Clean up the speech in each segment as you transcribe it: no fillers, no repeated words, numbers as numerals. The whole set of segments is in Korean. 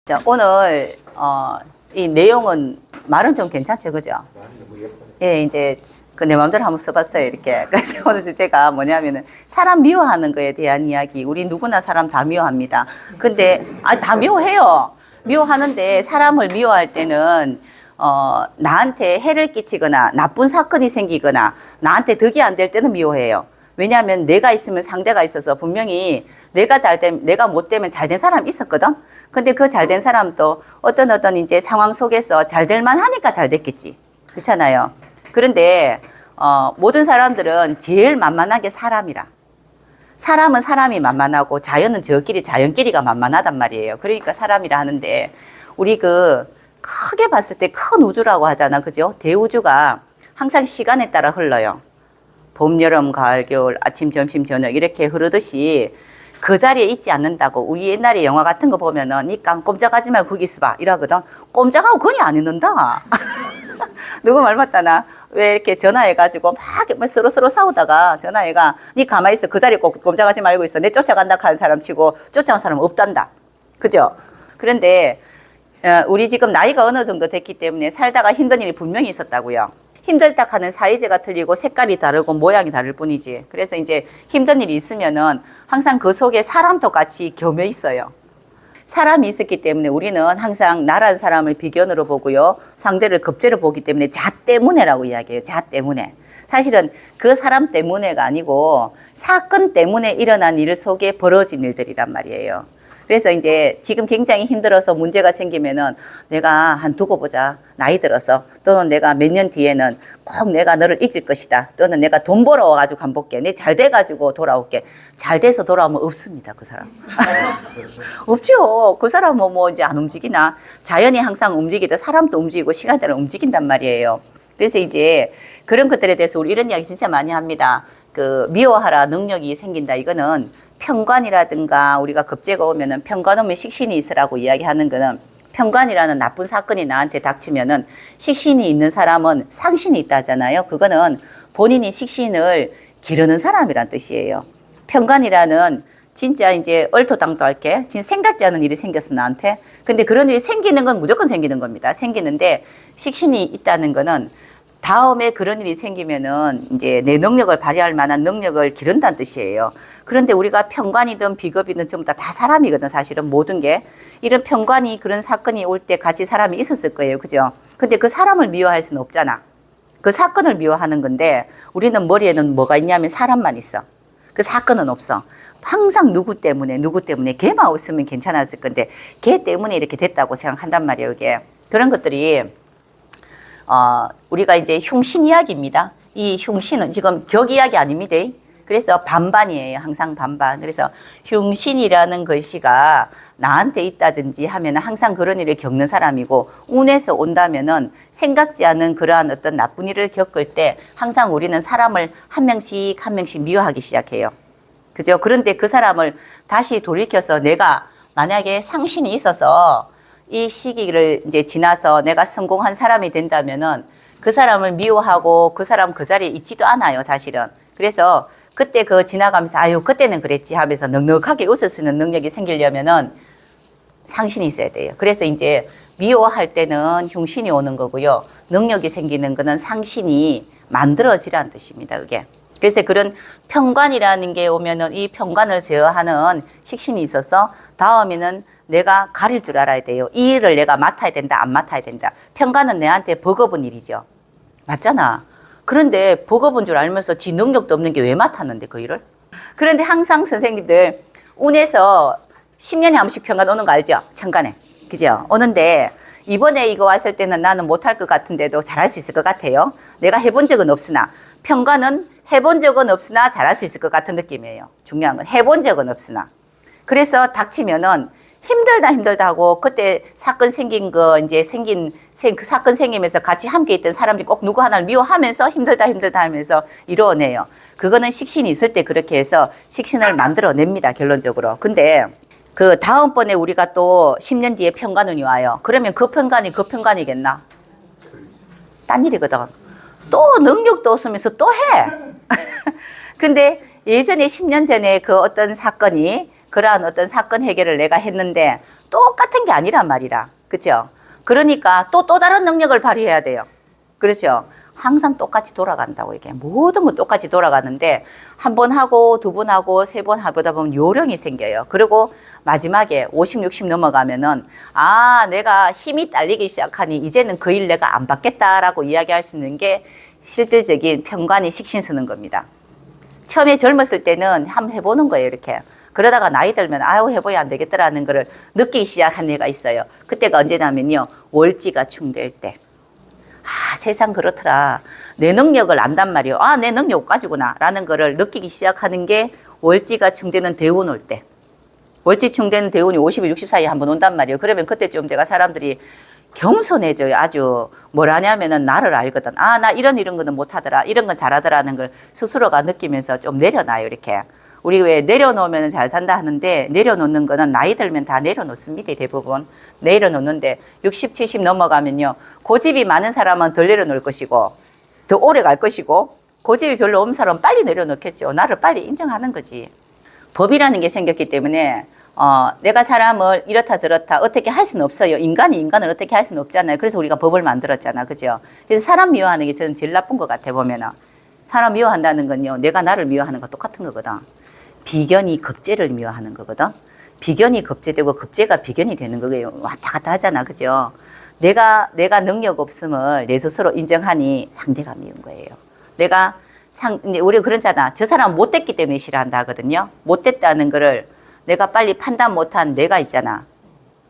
자, 오늘 이 내용은 말은 좀 괜찮죠, 그죠? 예, 이제 그 내 마음대로 한번 써봤어요, 이렇게. 그래서 오늘 주제가 뭐냐면은 사람 미워하는 거에 대한 이야기. 우리 누구나 사람 다 미워합니다. 근데 다 미워해요. 미워하는데 사람을 미워할 때는 나한테 해를 끼치거나 나쁜 사건이 생기거나 나한테 덕이 안 될 때는 미워해요. 왜냐하면 내가 있으면 상대가 있어서 분명히 내가 내가 못 되면 잘 된 사람이 있었거든. 근데 그 잘 된 사람도 어떤 이제 상황 속에서 잘 될 만하니까 잘 됐겠지. 그렇잖아요. 그런데 모든 사람들은 제일 만만한 게 사람이라. 사람은 사람이 만만하고 자연은 자연끼리가 만만하단 말이에요. 그러니까 사람이라 하는데 우리 크게 봤을 때 큰 우주라고 하잖아. 그죠? 대우주가 항상 시간에 따라 흘러요. 봄, 여름, 가을, 겨울, 아침, 점심, 저녁 이렇게 흐르듯이 그 자리에 있지 않는다고. 우리 옛날에 영화 같은 거 보면은 니 꼼짝하지 말고 거기 있어봐 이러거든. 꼼짝하고 그니 안 있는다. 누구 말 맞다나? 왜 이렇게 전화해가지고 막 서로 싸우다가 전화해가 니 가만히 있어. 그 자리에 꼭 꼼짝하지 말고 있어. 내 쫓아간다 하는 사람 치고 쫓아온 사람 없단다. 그죠? 그런데 우리 지금 나이가 어느 정도 됐기 때문에 살다가 힘든 일이 분명히 있었다고요. 힘들다 하는 사이즈가 틀리고 색깔이 다르고 모양이 다를 뿐이지. 그래서 이제 힘든 일이 있으면은 항상 그 속에 사람도 같이 겸해 있어요. 사람이 있었기 때문에 우리는 항상 나란 사람을 비견으로 보고요. 상대를 급제로 보기 때문에 자 때문에라고 이야기해요. 자 때문에. 사실은 그 사람 때문에가 아니고 사건 때문에 일어난 일 속에 벌어진 일들이란 말이에요. 그래서 이제 지금 굉장히 힘들어서 문제가 생기면은 내가 두고 보자. 나이 들어서. 또는 내가 몇 년 뒤에는 꼭 내가 너를 이길 것이다. 또는 내가 돈 벌어와가지고 간 볼게. 내 잘 돼가지고 돌아올게. 잘 돼서 돌아오면 없습니다. 그 사람. 없죠. 그 사람은 뭐 이제 안 움직이나. 자연이 항상 움직이듯 사람도 움직이고 시간대로 움직인단 말이에요. 그래서 이제 그런 것들에 대해서 우리 이런 이야기 진짜 많이 합니다. 미워하라 능력이 생긴다. 이거는 편관이라든가 우리가 급제가 오면은 편관 오면 식신이 있으라고 이야기하는 거는 편관이라는 나쁜 사건이 나한테 닥치면은 식신이 있는 사람은 상신이 있다 하잖아요. 그거는 본인이 식신을 기르는 사람이란 뜻이에요. 편관이라는 진짜 이제 얼토당토할게 진짜 생각지 않은 일이 생겼어 나한테. 근데 그런 일이 생기는 건 무조건 생기는 겁니다. 생기는데 식신이 있다는 거는 다음에 그런 일이 생기면은 이제 내 능력을 발휘할 만한 능력을 기른다는 뜻이에요. 그런데 우리가 편관이든 비겁이든 전부 다 사람이거든, 사실은 모든 게. 이런 편관이 그런 사건이 올 때 같이 사람이 있었을 거예요. 그죠? 근데 그 사람을 미워할 수는 없잖아. 그 사건을 미워하는 건데 우리는 머리에는 뭐가 있냐면 사람만 있어. 그 사건은 없어. 항상 누구 때문에 걔만 없으면 괜찮았을 건데 걔 때문에 이렇게 됐다고 생각한단 말이에요. 이게. 그런 것들이 우리가 이제 흉신 이야기입니다. 이 흉신은 지금 격 이야기 아닙니다. 그래서 반반이에요. 항상 반반. 그래서 흉신이라는 글씨가 나한테 있다든지 하면 항상 그런 일을 겪는 사람이고 운에서 온다면은 생각지 않은 그러한 어떤 나쁜 일을 겪을 때 항상 우리는 사람을 한 명씩 미워하기 시작해요. 그죠? 그런데 그 사람을 다시 돌이켜서 내가 만약에 상신이 있어서 이 시기를 이제 지나서 내가 성공한 사람이 된다면은 그 사람을 미워하고 그 사람 그 자리에 있지도 않아요, 사실은. 그래서 그때 지나가면서 아유, 그때는 그랬지 하면서 넉넉하게 웃을 수 있는 능력이 생기려면은 상신이 있어야 돼요. 그래서 이제 미워할 때는 흉신이 오는 거고요. 능력이 생기는 거는 상신이 만들어지라는 뜻입니다, 그게. 그래서 그런 편관이라는 게 오면은 이 편관을 제어하는 식신이 있어서 다음에는 내가 가릴 줄 알아야 돼요. 이 일을 내가 맡아야 된다, 안 맡아야 된다. 편관은 내한테 버거운 일이죠. 맞잖아. 그런데 버거운 줄 알면서 지 능력도 없는 게 왜 맡았는데 그 일을? 그런데 항상 선생님들 운에서 10년에 한 번씩 편관 오는 거 알죠? 천간에. 그죠? 오는데 이번에 이거 왔을 때는 나는 못할 것 같은데도 잘할 수 있을 것 같아요. 내가 해본 적은 없으나 편관은 해본 적은 없으나 잘할 수 있을 것 같은 느낌이에요. 중요한 건 해본 적은 없으나. 그래서 닥치면은 힘들다 하고 그때 사건 생긴 그 사건 생기면서 같이 함께 있던 사람들이 꼭 누구 하나를 미워하면서 힘들다 하면서 이루어내요. 그거는 식신이 있을 때 그렇게 해서 식신을 만들어냅니다, 결론적으로. 근데 다음번에 우리가 또 10년 뒤에 편관운이 와요. 그러면 그 편관이겠나? 딴 일이거든. 또 능력도 없으면서 또 해. 근데 예전에 10년 전에 어떤 사건이 그러한 어떤 사건 해결을 내가 했는데 똑같은 게 아니란 말이라. 그죠? 그러니까 또 다른 능력을 발휘해야 돼요. 그렇죠? 항상 똑같이 돌아간다고 이게 모든 건 똑같이 돌아가는데 한 번 하고 두 번 하고 세 번 하다 보면 요령이 생겨요. 그리고 마지막에 50, 60 넘어가면은 내가 힘이 딸리기 시작하니 이제는 그 일 내가 안 받겠다라고 이야기할 수 있는 게 실질적인 편관이 식신 쓰는 겁니다. 처음에 젊었을 때는 한번 해보는 거예요, 이렇게. 그러다가 나이 들면 해봐야 안 되겠더라는 거를 느끼기 시작한 애가 있어요. 그때가 언제냐면요, 월지가 충될 때. 세상 그렇더라. 내 능력을 안단 말이에요. 내 능력 가지구나 라는 거를 느끼기 시작하는 게 월지가 충되는 대운 올 때. 월지 충되는 대운이 50일, 60 사이에 한번 온단 말이에요. 그러면 그때쯤 내가 사람들이 겸손해져요. 아주 뭘 하냐면은 나를 알거든. 나 이런 거는 못하더라. 이런 건 잘하더라는 걸 스스로가 느끼면서 좀 내려놔요. 이렇게. 우리 왜 내려놓으면 잘 산다 하는데 내려놓는 거는 나이 들면 다 내려놓습니다. 대부분. 내려놓는데 60, 70 넘어가면요. 고집이 많은 사람은 덜 내려놓을 것이고 더 오래 갈 것이고 고집이 별로 없는 사람은 빨리 내려놓겠죠. 나를 빨리 인정하는 거지. 법이라는 게 생겼기 때문에 내가 사람을 이렇다 저렇다 어떻게 할 수는 없어요. 인간이 인간을 어떻게 할 수는 없잖아요. 그래서 우리가 법을 만들었잖아. 그죠? 그래서 사람 미워하는 게 저는 제일 나쁜 것 같아 보면은. 사람 미워한다는 건요. 내가 나를 미워하는 거 똑같은 거거든. 비견이 급제를 미워하는 거거든. 비견이 급제되고 급제가 비견이 되는 거예요. 왔다 갔다 하잖아. 그죠? 내가 능력 없음을 내 스스로 인정하니 상대가 미운 거예요. 이제 우리 그러잖아. 저 사람 못됐기 때문에 싫어한다 하거든요. 못됐다는 거를 내가 빨리 판단 못한 내가 있잖아.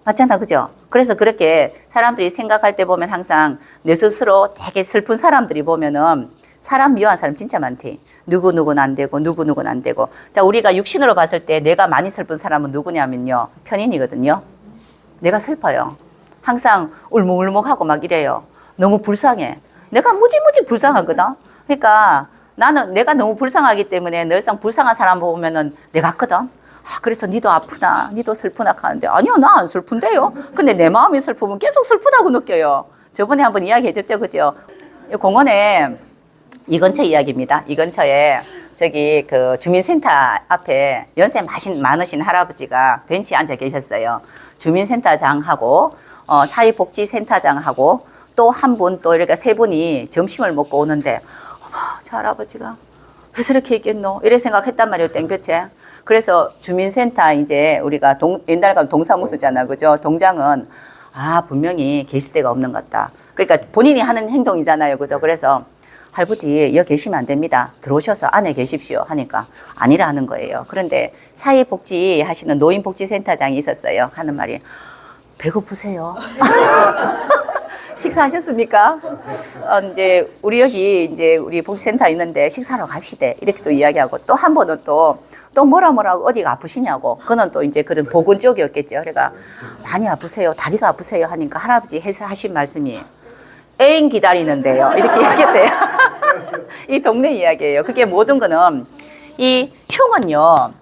맞잖아. 그죠? 그래서 그렇게 사람들이 생각할 때 보면 항상 내 스스로 되게 슬픈 사람들이 보면은 사람 미워한 사람 진짜 많대. 누구누구는 안 되고 누구누구는 안 되고. 자, 우리가 육신으로 봤을 때 내가 많이 슬픈 사람은 누구냐면요. 편인이거든요. 내가 슬퍼요. 항상 울먹울먹하고 막 이래요. 너무 불쌍해. 내가 무지무지 불쌍하거든. 그러니까 나는 내가 너무 불쌍하기 때문에 늘상 불쌍한 사람 보면은 내가 같거든. 그래서 니도 아프나 니도 슬프나 하는데 아니요, 나 안 슬픈데요. 근데 내 마음이 슬프면 계속 슬프다고 느껴요. 저번에 한번 이야기해 줬죠. 그죠? 공원에 이 근처 이야기입니다. 이 근처에 저기 그 주민센터 앞에 연세 많으신 할아버지가 벤치에 앉아 계셨어요. 주민센터장하고 사회복지센터장하고 또 한 분 또 이렇게 세 분이 점심을 먹고 오는데 저 할아버지가 왜 저렇게 있겠노? 이래 생각했단 말이에요. 땡볕에. 그래서 주민센터 이제 우리가 옛날 가면 동사무 쓰잖아. 그죠? 동장은 분명히 계실 데가 없는 것 같다. 그러니까 본인이 하는 행동이잖아요. 그죠? 그래서 할아버지 여기 계시면 안 됩니다. 들어오셔서 안에 계십시오 하니까 아니라는 거예요. 그런데 사회복지 하시는 노인복지센터장이 있었어요. 하는 말이 배고프세요? 식사하셨습니까? 이제 우리 여기 이제 우리 복지센터 있는데 식사하러 갑시다. 이렇게 또 이야기하고 또 한 번은 또 뭐라고 어디가 아프시냐고. 그는 또 이제 그런 보건 쪽이었겠죠. 그러니까 많이 아프세요? 다리가 아프세요? 하니까 할아버지 해서 하신 말씀이 애인 기다리는데요. 이렇게 얘기했대요. 이 동네 이야기예요. 그게 모든 거는 이 흉은요.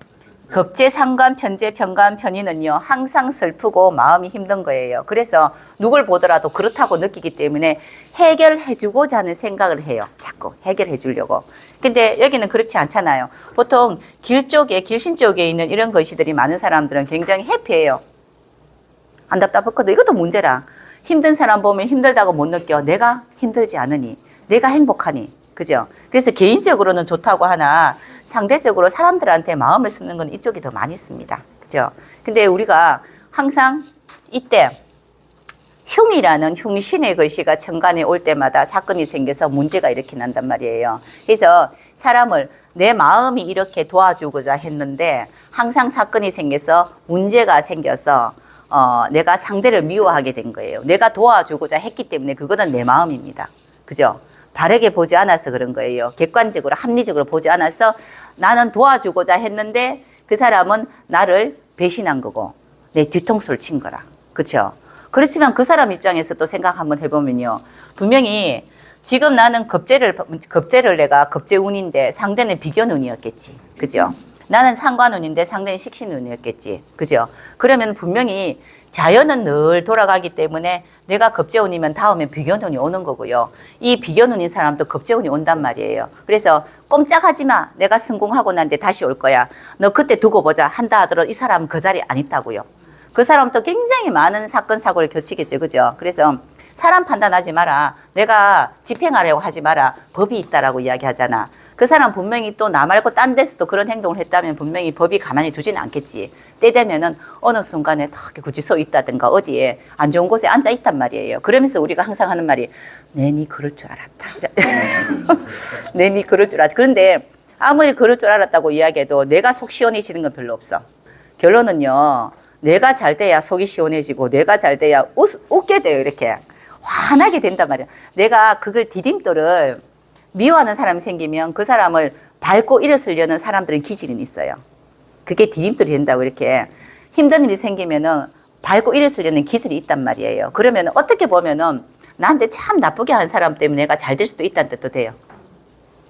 급제, 상관, 편제, 편관, 편인은요. 항상 슬프고 마음이 힘든 거예요. 그래서 누굴 보더라도 그렇다고 느끼기 때문에 해결해 주고자 하는 생각을 해요. 자꾸 해결해 주려고. 근데 여기는 그렇지 않잖아요. 보통 길신 쪽에 있는 이런 것이들이 많은 사람들은 굉장히 해피해요. 안 답답했거든. 이것도 문제라. 힘든 사람 보면 힘들다고 못 느껴. 내가 힘들지 않으니. 내가 행복하니. 그죠? 그래서 개인적으로는 좋다고 하나 상대적으로 사람들한테 마음을 쓰는 건 이쪽이 더 많이 씁니다. 그죠? 근데 우리가 항상 이때 흉이라는 흉신의 글씨가 천간에 올 때마다 사건이 생겨서 문제가 이렇게 난단 말이에요. 그래서 사람을 내 마음이 이렇게 도와주고자 했는데 항상 사건이 생겨서 문제가 생겨서 내가 상대를 미워하게 된 거예요. 내가 도와주고자 했기 때문에 그거는 내 마음입니다. 그죠? 바르게 보지 않아서 그런 거예요. 객관적으로 합리적으로 보지 않아서 나는 도와주고자 했는데 그 사람은 나를 배신한 거고 내 뒤통수를 친 거라. 그렇죠? 그렇지만 그 사람 입장에서 또 생각 한번 해보면요. 분명히 지금 나는 급제를 내가 급제운인데 상대는 비견운이었겠지. 그죠? 나는 상관운인데 상대는 식신운이었겠지. 그죠? 그러면 분명히 자연은 늘 돌아가기 때문에 내가 겁재운이면 다음엔 비견운이 오는 거고요. 이 비견운인 사람도 겁재운이 온단 말이에요. 그래서 꼼짝하지 마. 내가 성공하고 난 뒤에 다시 올 거야. 너 그때 두고 보자 한다 하더라도 이 사람은 그 자리에 안 있다고요. 그 사람도 굉장히 많은 사건 사고를 겪이겠죠. 그죠? 그래서 사람 판단하지 마라. 내가 집행하려고 하지 마라. 법이 있다라고 이야기하잖아. 그 사람 분명히 또 나 말고 딴 데서도 그런 행동을 했다면 분명히 법이 가만히 두지는 않겠지. 때 되면은 어느 순간에 딱 굳이 서 있다든가 어디에 안 좋은 곳에 앉아 있단 말이에요. 그러면서 우리가 항상 하는 말이 내니 그럴 줄 알았다. 내니 그럴 줄 알았다. 그런데 아무리 그럴 줄 알았다고 이야기해도 내가 속 시원해지는 건 별로 없어. 결론은요. 내가 잘 돼야 속이 시원해지고 내가 잘 돼야 웃게 돼요. 이렇게 환하게 된단 말이야. 내가 그걸 디딤돌을 미워하는 사람이 생기면 그 사람을 밟고 일어서려는 사람들은 기질은 있어요. 그게 디딤돌이 된다고. 이렇게 힘든 일이 생기면은 밟고 일어서려는 기질이 있단 말이에요. 그러면 어떻게 보면은 나한테 참 나쁘게 한 사람 때문에 내가 잘 될 수도 있다는 뜻도 돼요.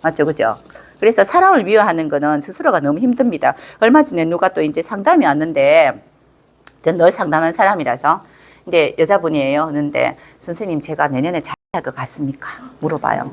맞죠? 그죠? 그래서 사람을 미워하는 거는 스스로가 너무 힘듭니다. 얼마 전에 누가 또 이제 상담이 왔는데, 전 늘 상담한 사람이라서, 근데 여자분이에요. 그런데 선생님 제가 내년에 잘할 것 같습니까? 물어봐요.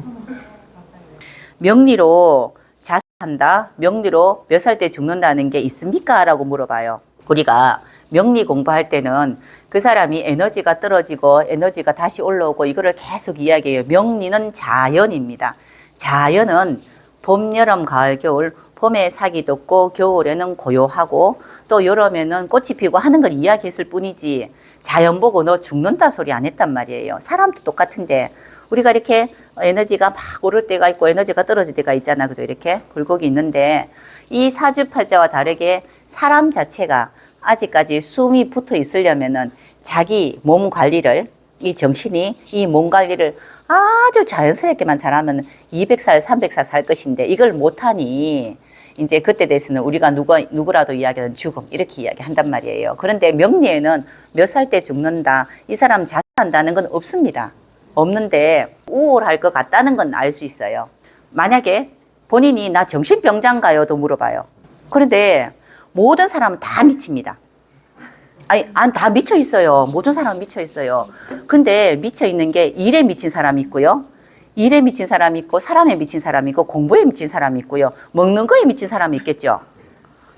명리로 자살한다, 명리로 몇 살 때 죽는다는 게 있습니까? 라고 물어봐요. 우리가 명리 공부할 때는 그 사람이 에너지가 떨어지고 에너지가 다시 올라오고 이거를 계속 이야기해요. 명리는 자연입니다. 자연은 봄, 여름, 가을, 겨울, 봄에 사기 돋고 겨울에는 고요하고 또 여름에는 꽃이 피고 하는 걸 이야기했을 뿐이지 자연 보고 너 죽는다 소리 안 했단 말이에요. 사람도 똑같은데 우리가 이렇게 에너지가 막 오를 때가 있고 에너지가 떨어질 때가 있잖아. 그죠? 이렇게 굴곡이 있는데 이 사주팔자와 다르게 사람 자체가 아직까지 숨이 붙어 있으려면은 자기 몸 관리를, 이 정신이 이 몸 관리를 아주 자연스럽게만 잘하면 200살, 300살 살 것인데 이걸 못하니 이제 그때 돼서는 우리가 누구라도 이야기하는 죽음 이렇게 이야기한단 말이에요. 그런데 명리에는 몇 살 때 죽는다, 이 사람 자살한다는 건 없습니다. 없는데 우울할 것 같다는 건 알 수 있어요. 만약에 본인이 나 정신병자인가요도 물어봐요. 그런데 모든 사람은 다 미칩니다. 아니, 다 미쳐 있어요. 모든 사람은 미쳐 있어요. 근데 미쳐 있는 게 일에 미친 사람이 있고요. 일에 미친 사람이 있고, 사람에 미친 사람이 있고, 공부에 미친 사람이 있고요. 먹는 거에 미친 사람이 있겠죠.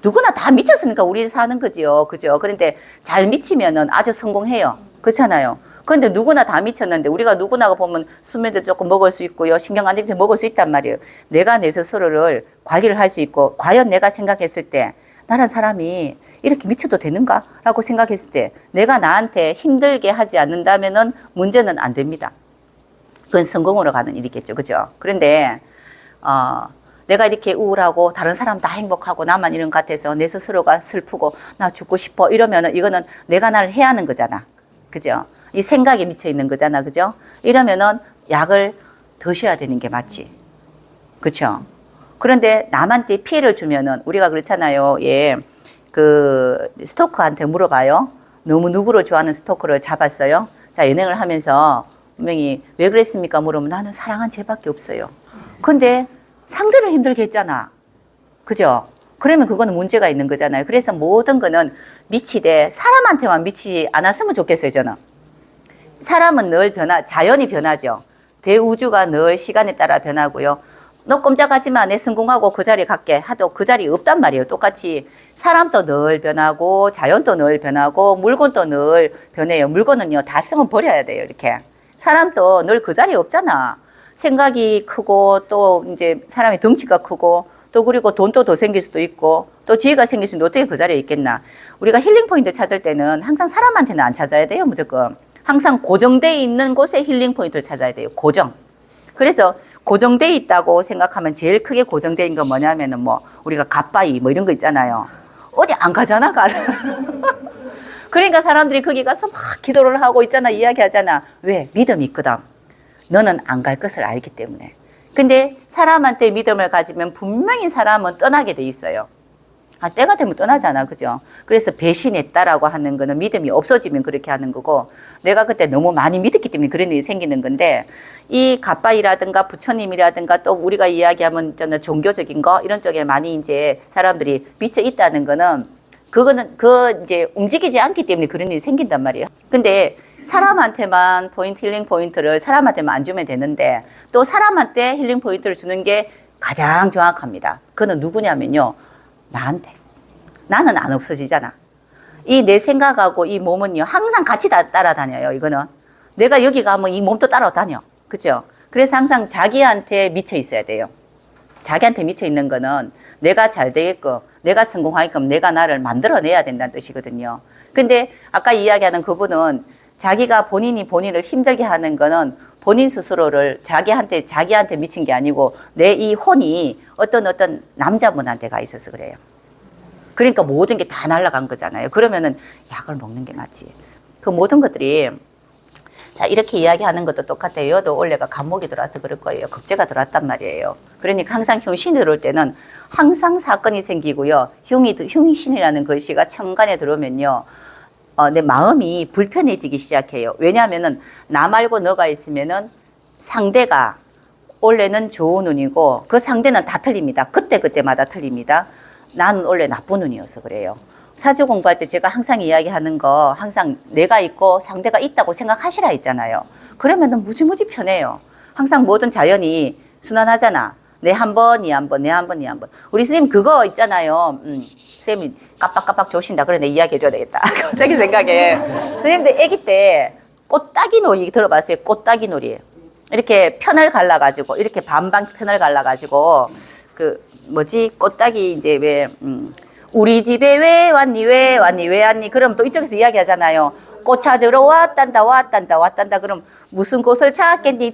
누구나 다 미쳤으니까 우리 사는 거지요. 그죠? 그런데 잘 미치면은 아주 성공해요. 그렇잖아요. 그런데 누구나 다 미쳤는데 우리가 누구나가 보면 수면도 조금 먹을 수 있고요. 신경안정제 먹을 수 있단 말이에요. 내가 내 스스로를 관리를 할 수 있고, 과연 내가 생각했을 때 나란 사람이 이렇게 미쳐도 되는가? 라고 생각했을 때 내가 나한테 힘들게 하지 않는다면은 문제는 안 됩니다. 그건 성공으로 가는 일이겠죠. 그죠? 그런데, 내가 이렇게 우울하고 다른 사람 다 행복하고 나만 이런 것 같아서 내 스스로가 슬프고 나 죽고 싶어 이러면은 이거는 내가 나를 해하는 거잖아. 그죠? 이 생각에 미쳐 있는 거잖아. 그죠? 이러면은 약을 드셔야 되는 게 맞지. 그쵸? 그런데 남한테 피해를 주면은 우리가 그렇잖아요. 예. 그 스토커한테 물어봐요. 너무 누구를 좋아하는 스토커를 잡았어요. 자, 연행을 하면서 분명히 왜 그랬습니까? 물으면 나는 사랑한 쟤밖에 없어요. 근데 상대를 힘들게 했잖아. 그죠? 그러면 그거는 문제가 있는 거잖아요. 그래서 모든 거는 미치되 사람한테만 미치지 않았으면 좋겠어요, 저는. 사람은 늘 자연이 변하죠. 대우주가 늘 시간에 따라 변하고요. 너 꼼짝하지 마. 내 성공하고 그 자리에 갈게. 하도 그 자리에 없단 말이에요. 똑같이 사람도 늘 변하고 자연도 늘 변하고 물건도 늘 변해요. 물건은요. 다 쓰면 버려야 돼요. 이렇게. 사람도 늘 그 자리에 없잖아. 생각이 크고 또 이제 사람이 덩치가 크고 또 그리고 돈도 더 생길 수도 있고 또 지혜가 생길 수 있는데 어떻게 그 자리에 있겠나. 우리가 힐링 포인트 찾을 때는 항상 사람한테는 안 찾아야 돼요. 무조건. 항상 고정되어 있는 곳에 힐링 포인트를 찾아야 돼요. 고정. 그래서 고정되어 있다고 생각하면 제일 크게 고정되어 있는 건 뭐냐면은 뭐 우리가 갓바위 뭐 이런 거 있잖아요. 어디 안 가잖아, 그러니까 사람들이 거기 가서 막 기도를 하고 있잖아, 이야기하잖아. 왜? 믿음이 있거든. 너는 안 갈 것을 알기 때문에. 근데 사람한테 믿음을 가지면 분명히 사람은 떠나게 돼 있어요. 때가 되면 떠나잖아. 그죠? 그래서 배신했다라고 하는 거는 믿음이 없어지면 그렇게 하는 거고, 내가 그때 너무 많이 믿었기 때문에 그런 일이 생기는 건데, 이 가빠이라든가 부처님이라든가 또 우리가 이야기하면 저는 종교적인 거 이런 쪽에 많이 이제 사람들이 미쳐 있다는 거는, 그거는 이제 움직이지 않기 때문에 그런 일이 생긴단 말이에요. 근데 사람한테만 힐링 포인트를 사람한테만 안 주면 되는데, 또 사람한테 힐링 포인트를 주는 게 가장 정확합니다. 그는 누구냐면요, 나한테. 나는 안 없어지잖아. 이 내 생각하고 이 몸은요, 항상 같이 따라다녀요. 이거는 내가 여기 가면 이 몸도 따라다녀. 그죠? 그래서 항상 자기한테 미쳐 있어야 돼요. 자기한테 미쳐 있는 거는 내가 잘 되게끔, 내가 성공하게끔 내가 나를 만들어내야 된다는 뜻이거든요. 근데 아까 이야기하는 그분은 자기가 본인을 힘들게 하는 거는 본인 스스로를 자기한테 미친 게 아니고 내 이 혼이 어떤 남자분한테 가 있어서 그래요. 그러니까 모든 게 다 날아간 거잖아요. 그러면은 약을 먹는 게 맞지. 그 모든 것들이, 자, 이렇게 이야기하는 것도 똑같아요. 또 원래가 감목이 들어와서 그럴 거예요. 겁재가 들어왔단 말이에요. 그러니까 항상 흉신이 들어올 때는 항상 사건이 생기고요. 흉신이라는 글씨가 천간에 들어오면요, 내 마음이 불편해지기 시작해요. 왜냐하면은 나 말고 너가 있으면은 상대가 원래는 좋은 운이고 그 상대는 다 틀립니다. 그때마다 틀립니다. 나는 원래 나쁜 운이어서 그래요. 사주 공부할 때 제가 항상 이야기하는 거, 항상 내가 있고 상대가 있다고 생각하시라 했잖아요. 그러면은 무지무지 편해요. 항상 모든 자연이 순환하잖아. 내 한 번, 이 한 번, 내 한 번, 이 한 번. 우리 선생님 그거 있잖아요. 선생님이 깜빡깜빡 조신다. 그래, 내 이야기 해줘야 되겠다. 갑자기 생각해. 선생님들 아기 때 꽃따기 놀이 들어봤어요? 꽃따기 놀이. 이렇게 편을 갈라가지고, 이렇게 반반 편을 갈라가지고, 꽃따기 이제 왜, 우리 집에 왜 왔니, 왜 왔니, 왜 왔니? 그럼 또 이쪽에서 이야기 하잖아요. 꽃 찾으러 왔단다. 그럼 무슨 꽃을 찾겠니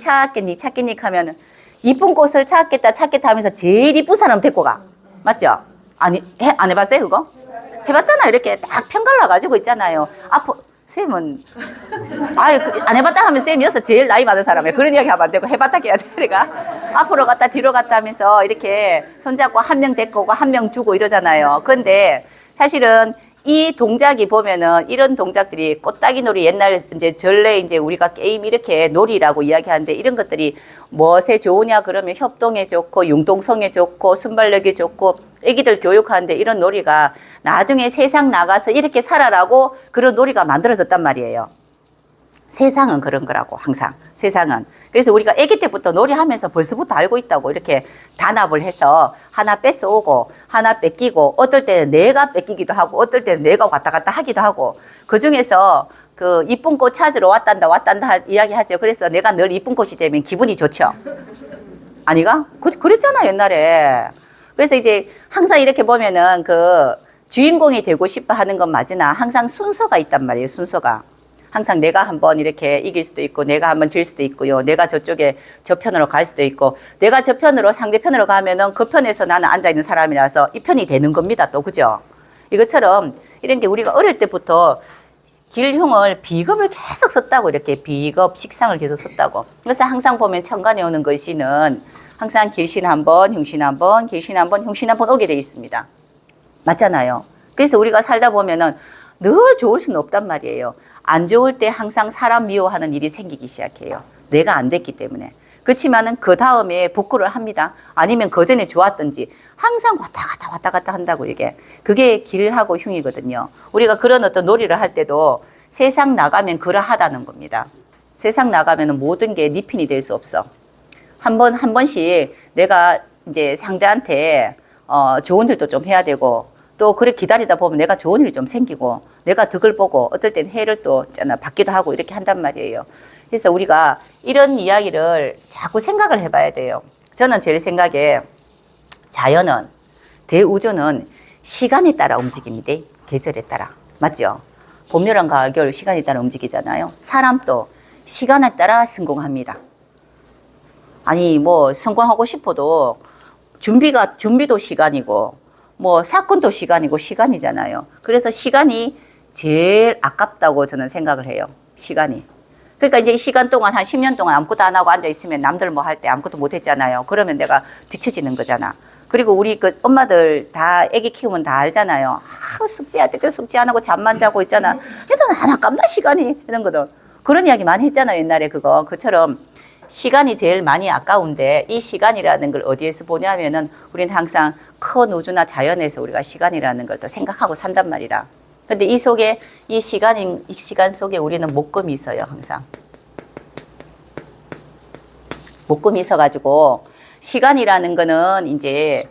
하면은, 이쁜 꽃을 찾겠다 하면서 제일 이쁜 사람 데리고 가. 맞죠? 아니, 안 해봤어요, 그거? 해봤잖아요. 이렇게 딱 편 갈라가지고 있잖아요. 쌤은, 안 해봤다 하면 쌤이어서 제일 나이 많은 사람이에요. 그런 이야기 하면 안 되고, 해봤다 해야 돼. 그러니까, 앞으로 갔다 뒤로 갔다 하면서 이렇게 손잡고 한 명 데리고 오고 한 명 주고 이러잖아요. 근데 사실은 이 동작이 보면은 이런 동작들이 꽃따기 놀이 옛날 이제 전래 이제 우리가 게임 이렇게 놀이라고 이야기하는데 이런 것들이 무엇에 좋으냐 그러면 협동에 좋고 융동성에 좋고 순발력에 좋고 애기들 교육하는데 이런 놀이가 나중에 세상 나가서 이렇게 살아라고 그런 놀이가 만들어졌단 말이에요. 세상은 그런 거라고 항상 세상은. 그래서 우리가 아기 때부터 놀이하면서 벌써부터 알고 있다고 이렇게 단합을 해서 하나 뺏어오고 하나 뺏기고 어떨 때는 내가 뺏기기도 하고 어떨 때는 내가 왔다 갔다 하기도 하고 그중에서 그 이쁜 꽃 찾으러 왔단다 이야기하죠. 그래서 내가 늘 이쁜 꽃이 되면 기분이 좋죠. 아니가? 그랬잖아 옛날에. 그래서 이제 항상 이렇게 보면은 그 주인공이 되고 싶어 하는 건 맞으나 항상 순서가 있단 말이에요. 순서가. 항상 내가 한번 이렇게 이길 수도 있고 내가 한번 질 수도 있고요. 내가 저쪽에 저 편으로 갈 수도 있고 내가 저 편으로 상대편으로 가면은 그 편에서 나는 앉아있는 사람이라서 이 편이 되는 겁니다. 또 그죠? 이것처럼 이런 게 우리가 어릴 때부터 길흉을 비겁을 계속 썼다고 이렇게 비겁 식상을 계속 썼다고. 그래서 항상 보면 천간에 오는 글씨는 항상 길신 한 번, 흉신 한 번, 길신 한 번, 흉신 한 번 오게 돼 있습니다. 맞잖아요. 그래서 우리가 살다 보면은 늘 좋을 수는 없단 말이에요. 안 좋을 때 항상 사람 미워하는 일이 생기기 시작해요. 내가 안 됐기 때문에. 그렇지만은 그 다음에 복구를 합니다. 아니면 그 전에 좋았던지 항상 왔다 갔다 한다고 이게. 그게 길하고 흉이거든요. 우리가 그런 어떤 놀이를 할 때도 세상 나가면 그러하다는 겁니다. 세상 나가면은 모든 게 네 편이 될 수 없어. 한 번씩 내가 이제 상대한테 좋은 일도 좀 해야 되고 또 그래 기다리다 보면 내가 좋은 일이 좀 생기고 내가 덕을 보고 어떨 땐 해를 또 받기도 하고 이렇게 한단 말이에요. 그래서 우리가 이런 이야기를 자꾸 생각을 해봐야 돼요. 저는 제 생각에 자연은 대우주는 시간에 따라 움직입니다. 계절에 따라. 맞죠? 봄, 여름, 가을, 겨울 시간에 따라 움직이잖아요. 사람도 시간에 따라 성공합니다. 아니 뭐 성공하고 싶어도 준비도 시간이고 뭐 사건도 시간이고 시간이잖아요. 그래서 시간이 제일 아깝다고 저는 생각을 해요. 시간이. 그러니까 이제 이 시간 동안 한 10년 동안 아무것도 안 하고 앉아 있으면 남들 뭐 할 때 아무것도 못 했잖아요. 그러면 내가 뒤처지는 거잖아. 그리고 우리 그 엄마들 다 애기 키우면 다 알잖아요. 숙제할 때도 숙제 안 하고 잠만 자고 있잖아. 얘들은 안 아깝나 시간이 이런 거든. 그런 이야기 많이 했잖아요. 옛날에 그처럼 시간이 제일 많이 아까운데 이 시간이라는 걸 어디에서 보냐면은 우리는 항상 큰 우주나 자연에서 우리가 시간이라는 걸 또 생각하고 산단 말이라. 근데 이 속에 이 시간 속에 우리는 목금이 있어요. 항상 목금이 있어가지고 시간이라는 거는 이제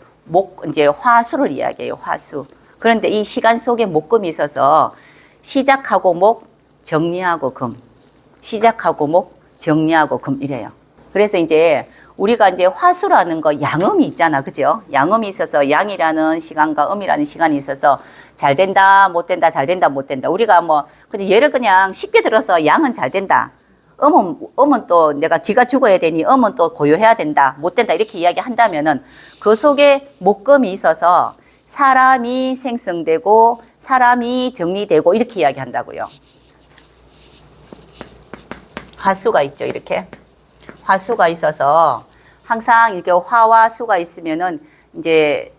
화수를 이야기해요. 화수. 그런데 이 시간 속에 목금이 있어서 시작하고 목, 정리하고 금. 시작하고 목, 정리하고 금 이래요. 그래서 이제 우리가 이제 화수라는 거 양음이 있잖아. 그죠? 양음이 있어서 양이라는 시간과 음이라는 시간이 있어서 잘 된다, 못 된다, 잘 된다, 못 된다. 우리가 뭐, 근데 예를 그냥 쉽게 들어서 양은 잘 된다. 음은 또 내가 기가 죽어야 되니 음은 또 고요해야 된다. 못 된다. 이렇게 이야기 한다면은 그 속에 목금이 있어서 사람이 생성되고 사람이 정리되고 이렇게 이야기 한다고요. 화수가 있죠. 이렇게. 화수가 있어서 항상 이렇게 화와 수가 있으면은 이제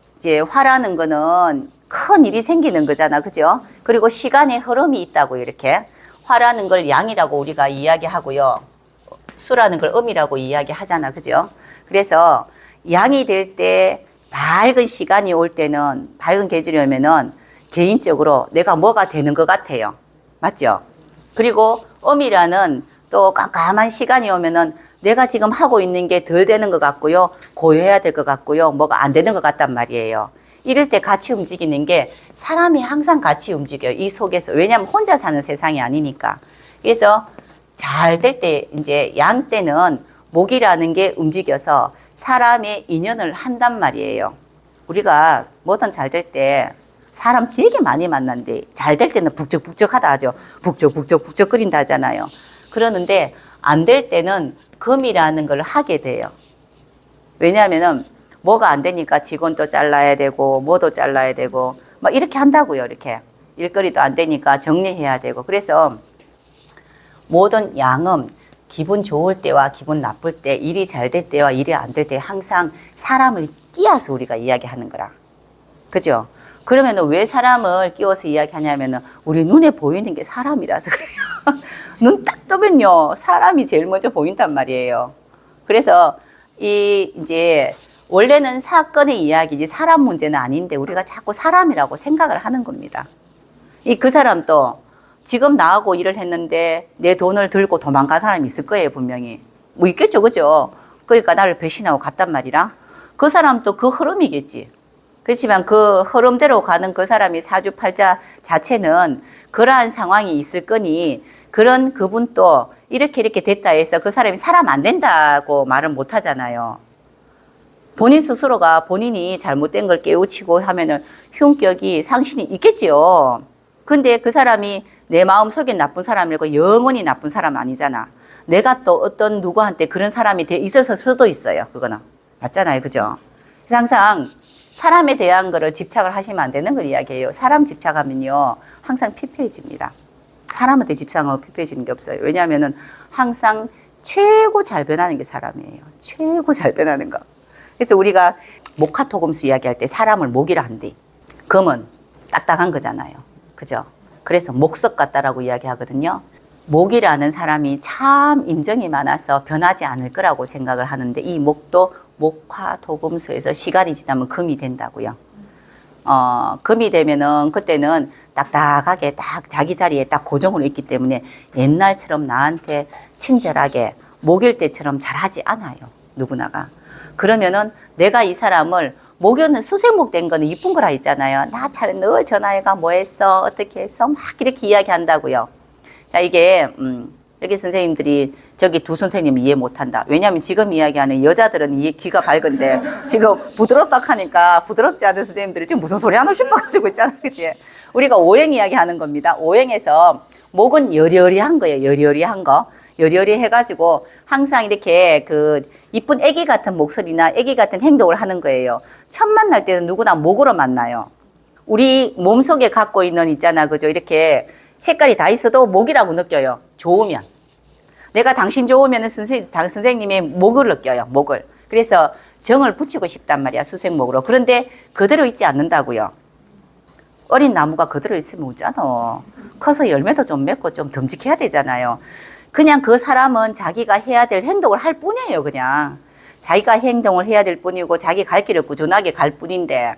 화라는 거는 큰 일이 생기는 거잖아. 그죠? 그리고 시간의 흐름이 있다고 이렇게. 화라는 걸 양이라고 우리가 이야기하고요. 수라는 걸 음이라고 이야기하잖아. 그죠? 그래서 양이 될 때 밝은 시간이 올 때는 밝은 계절이 오면은 개인적으로 내가 뭐가 되는 것 같아요. 맞죠? 그리고 음이라는 또 깜깜한 시간이 오면은 내가 지금 하고 있는 게 덜 되는 것 같고요. 고요해야 될 것 같고요. 뭐가 안 되는 것 같단 말이에요. 이럴 때 같이 움직이는 게 사람이 항상 같이 움직여요. 이 속에서. 왜냐하면 혼자 사는 세상이 아니니까. 그래서 잘 될 때 이제 양 때는 목이라는 게 움직여서 사람의 인연을 한단 말이에요. 우리가 뭐든 잘 될 때 사람 되게 많이 만난데 잘 될 때는 북적북적하다 하죠. 북적북적거린다 하잖아요. 그러는데 안 될 때는 금이라는 걸 하게 돼요. 왜냐하면은 뭐가 안 되니까 직원도 잘라야 되고 뭐도 잘라야 되고 막 이렇게 한다고요. 이렇게 일거리도 안 되니까 정리해야 되고. 그래서 모든 양은 기분 좋을 때와 기분 나쁠 때, 일이 잘 될 때와 일이 안 될 때 항상 사람을 띄어서 우리가 이야기하는 거라. 그죠? 그러면 왜 사람을 끼워서 이야기하냐면은 우리 눈에 보이는 게 사람이라서 그래요. 눈 딱 뜨면요 사람이 제일 먼저 보인단 말이에요. 그래서 이제 원래는 사건의 이야기지 사람 문제는 아닌데 우리가 자꾸 사람이라고 생각을 하는 겁니다. 그 사람도 지금 나하고 일을 했는데 내 돈을 들고 도망간 사람이 있을 거예요. 분명히 뭐 있겠죠. 그죠? 그러니까 나를 배신하고 갔단 말이라. 그 사람도 그 흐름이겠지. 그렇지만 그 흐름대로 가는 그 사람이 사주팔자 자체는 그러한 상황이 있을 거니 그런 그분도 이렇게 됐다 해서 그 사람이 사람 안 된다고 말은 못 하잖아요. 본인 스스로가 본인이 잘못된 걸 깨우치고 하면은 흉격이 상신이 있겠지요. 근데 그 사람이 내 마음속에 나쁜 사람이고 영원히 나쁜 사람 아니잖아. 내가 또 어떤 누구한테 그런 사람이 돼 있을 수도 있어요. 그거는. 맞잖아요. 그죠? 그래서 항상 사람에 대한 거를 집착을 하시면 안 되는 걸 이야기해요. 사람 집착하면요. 항상 피폐해집니다. 사람한테 집착하고 피폐해지는 게 없어요. 왜냐하면은 항상 최고 잘 변하는 게 사람이에요. 최고 잘 변하는 거. 그래서 우리가 목화토금수 이야기할 때 사람을 목이라 한대. 금은 딱딱한 거잖아요. 그죠? 그래서 목석 같다라고 이야기하거든요. 목이라는 사람이 참 인정이 많아서 변하지 않을 거라고 생각을 하는데 이 목도 목화토금수에서 시간이 지나면 금이 된다고요. 금이 되면은 그때는 딱딱하게 딱 자기 자리에 딱 고정으로 있기 때문에 옛날처럼 나한테 친절하게 목일 때처럼 잘하지 않아요. 누구나가. 그러면은 내가 이 사람을 목요는 수생목 된 거는 이쁜 거라 했잖아요. 나 잘 늘 전화해가 뭐 했어? 어떻게 했어? 막 이렇게 이야기한다고요. 자, 이게 여기 선생님들이 저기 두 선생님 이해 못한다. 왜냐하면 지금 이야기하는 여자들은 이해 귀가 밝은데 지금 부드럽다 하니까 부드럽지 않은 선생님들이 지금 무슨 소리 하나 싶어가지고 있잖아. 그치? 우리가 오행 이야기하는 겁니다. 오행에서 목은 여리여리한 거예요. 여리여리한 거. 여리여리 해가지고 항상 이렇게 그 이쁜 애기 같은 목소리나 애기 같은 행동을 하는 거예요. 첫 만날 때는 누구나 목으로 만나요. 우리 몸속에 갖고 있는 있잖아. 그죠? 이렇게 색깔이 다 있어도 목이라고 느껴요. 좋으면. 내가 당신 좋으면 선생님의 목을 느껴요. 목을. 그래서 정을 붙이고 싶단 말이야. 수생목으로. 그런데 그대로 있지 않는다고요. 어린 나무가 그대로 있으면 웃잖아. 커서 열매도 좀 맺고 좀 듬직해야 되잖아요. 그냥 그 사람은 자기가 해야 될 행동을 할 뿐이에요. 그냥 자기가 행동을 해야 될 뿐이고 자기 갈 길을 꾸준하게 갈 뿐인데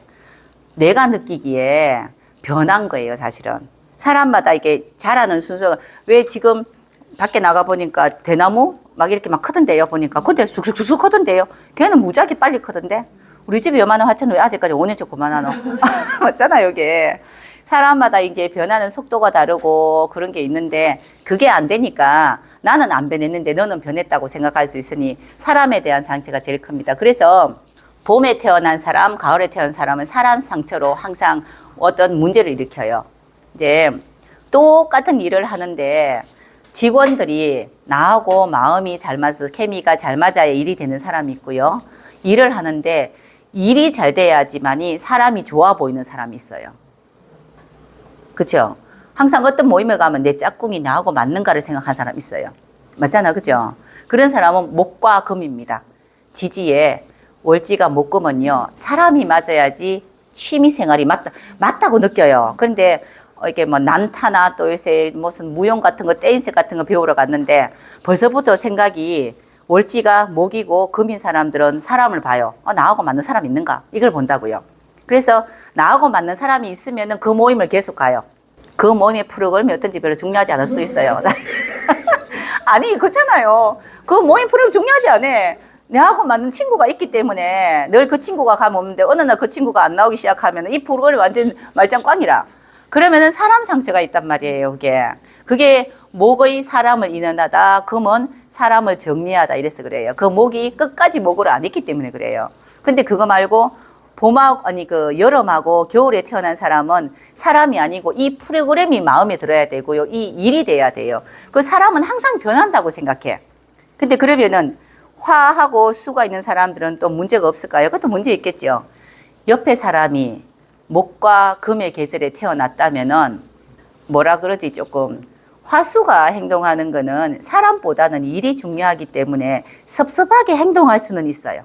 내가 느끼기에 변한 거예요. 사실은 사람마다 이게 자라는 순서가 왜 지금 밖에 나가 보니까 대나무 막 이렇게 막 크던데요. 보니까 근데 쑥쑥쑥 크던데요. 걔는 무지하게 빨리 크던데 우리 집에 요만한 화초는 왜 아직까지 5년째 그만하노? 맞잖아요. 이게 사람마다 이게 변하는 속도가 다르고 그런 게 있는데 그게 안 되니까 나는 안 변했는데 너는 변했다고 생각할 수 있으니 사람에 대한 상처가 제일 큽니다. 그래서 봄에 태어난 사람, 가을에 태어난 사람은 사람 상처로 항상 어떤 문제를 일으켜요. 이제 똑같은 일을 하는데 직원들이 나하고 마음이 잘 맞아서 케미가 잘 맞아야 일이 되는 사람이 있고요. 일을 하는데 일이 잘 돼야지만이 사람이 좋아 보이는 사람이 있어요. 그렇죠? 항상 어떤 모임에 가면 내 짝꿍이 나하고 맞는가를 생각한 사람 있어요. 맞잖아, 그죠? 그런 사람은 목과 금입니다. 지지에 월지가 목금은요, 사람이 맞아야지 취미생활이 맞다고 느껴요. 그런데 이게 뭐 난타나 또 요새 무슨 무용 같은 거, 댄스 같은 거 배우러 갔는데 벌써부터 생각이 월지가 목이고 금인 사람들은 사람을 봐요. 나하고 맞는 사람 있는가? 이걸 본다고요. 그래서 나하고 맞는 사람이 있으면은 그 모임을 계속 가요. 그 모임의 프로그램이 어떤지 별로 중요하지 않을 수도 있어요. 아니, 그렇잖아요. 그 모임 프로그램 중요하지 않아. 내하고 맞는 친구가 있기 때문에 늘 그 친구가 가면 없는데 어느 날 그 친구가 안 나오기 시작하면 이 프로그램이 완전 말짱 꽝이라. 그러면은 사람 상처가 있단 말이에요, 그게. 그게 목의 사람을 인연하다, 금은 사람을 정리하다 이래서 그래요. 그 목이 끝까지 목으로 안 있기 때문에 그래요. 근데 그거 말고 그 여름하고 겨울에 태어난 사람은 사람이 아니고 이 프로그램이 마음에 들어야 되고요. 이 일이 돼야 돼요. 그 사람은 항상 변한다고 생각해. 근데 그러면은 화하고 수가 있는 사람들은 또 문제가 없을까요? 그것도 문제 있겠죠. 옆에 사람이 목과 금의 계절에 태어났다면은 뭐라 그러지 조금 화수가 행동하는 거는 사람보다는 일이 중요하기 때문에 섭섭하게 행동할 수는 있어요.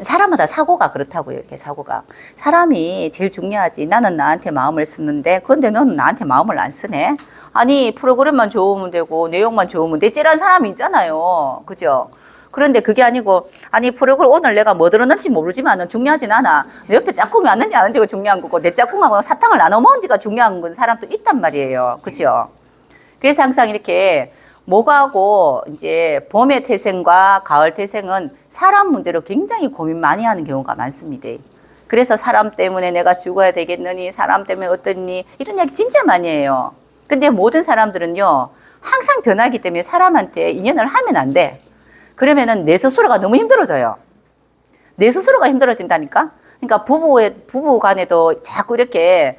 사람마다 사고가 그렇다고요. 이렇게 사고가. 사람이 제일 중요하지. 나는 나한테 마음을 쓰는데 그런데 너는 나한테 마음을 안 쓰네. 아니 프로그램만 좋으면 되고 내용만 좋으면 내찌란 사람이 있잖아요. 그죠? 그런데 그게 아니고 아니 프로그램 오늘 내가 뭐 들었는지 모르지만 중요하진 않아. 내 옆에 짝꿍이 왔는지 안 왔는지가 중요한 거고 내 짝꿍하고 사탕을 나눠 먹은지가 중요한 건 사람도 있단 말이에요. 그죠? 그래서 항상 이렇게 목하고 이제 봄의 태생과 가을 태생은 사람 문제로 굉장히 고민 많이 하는 경우가 많습니다. 그래서 사람 때문에 내가 죽어야 되겠느니 사람 때문에 어떠니 이런 이야기 진짜 많이 해요. 근데 모든 사람들은요 항상 변하기 때문에 사람한테 인연을 하면 안 돼. 그러면은 내 스스로가 너무 힘들어져요. 내 스스로가 힘들어진다니까. 그러니까 부부 간에도 자꾸 이렇게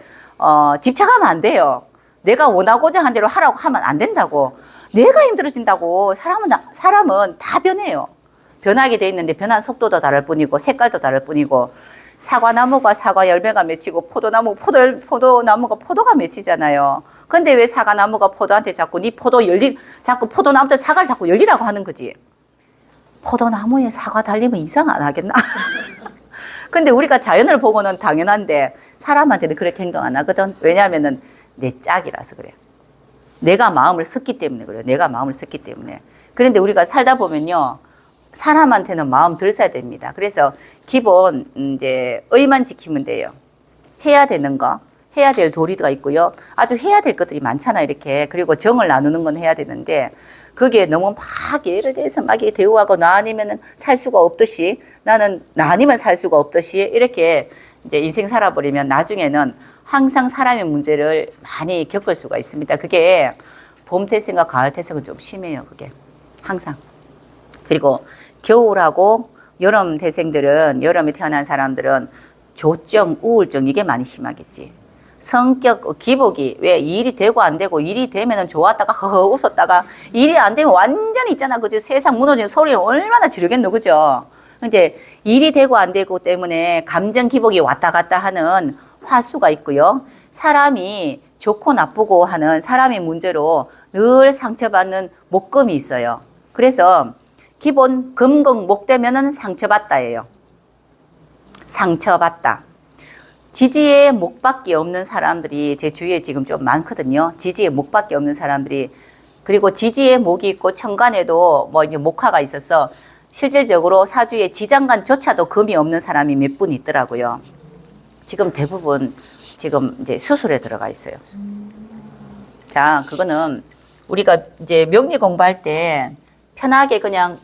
집착하면 안 돼요. 내가 원하고자 한 대로 하라고 하면 안 된다고. 내가 힘들어진다고. 사람은 다 변해요. 변하게 돼 있는데 변한 속도도 다를 뿐이고 색깔도 다를 뿐이고 사과나무가 사과 열매가 맺히고 포도나무가 포도가 맺히잖아요. 근데 왜 사과나무가 포도한테 자꾸 자꾸 포도나무한테 사과를 자꾸 열리라고 하는 거지. 포도나무에 사과 달리면 이상 안 하겠나? 근데 우리가 자연을 보고는 당연한데 사람한테는 그렇게 행동 안 하거든. 왜냐하면은 내 짝이라서 그래요. 내가 마음을 썼기 때문에 그래요. 내가 마음을 썼기 때문에. 그런데 우리가 살다 보면요. 사람한테는 마음 덜 써야 됩니다. 그래서 기본 이제 의만 지키면 돼요. 해야 되는 거, 해야 될 도리가 있고요. 아주 해야 될 것들이 많잖아요. 이렇게. 그리고 정을 나누는 건 해야 되는데 그게 너무 막 예를 들어서 막 대우하고 나 아니면 살 수가 없듯이 나는 나 아니면 살 수가 없듯이 이렇게 이제 인생 살아버리면 나중에는 항상 사람의 문제를 많이 겪을 수가 있습니다. 그게 봄 태생과 가을 태생은 좀 심해요. 그게 항상. 그리고 겨울하고 여름 태생들은 여름에 태어난 사람들은 조증, 우울증 이게 많이 심하겠지. 성격, 기복이 왜 일이 되고 안 되고 일이 되면은 좋았다가 허허 웃었다가 일이 안 되면 완전히 있잖아. 그죠? 세상 무너지는 소리를 얼마나 지르겠노. 그죠? 근데 일이 되고 안 되고 때문에 감정 기복이 왔다 갔다 하는 화수가 있고요. 사람이 좋고 나쁘고 하는 사람의 문제로 늘 상처받는 목금이 있어요. 그래서 기본 금극목 되면은 상처받다예요. 상처받다. 지지에 목밖에 없는 사람들이 제 주위에 지금 좀 많거든요. 지지에 목밖에 없는 사람들이. 그리고 지지에 목이 있고 천간에도 뭐 이제 목화가 있어서 실질적으로 사주에 지장간조차도 금이 없는 사람이 몇 분 있더라고요. 지금 대부분 지금 이제 수술에 들어가 있어요. 자, 그거는 우리가 이제 명리 공부할 때 편하게 그냥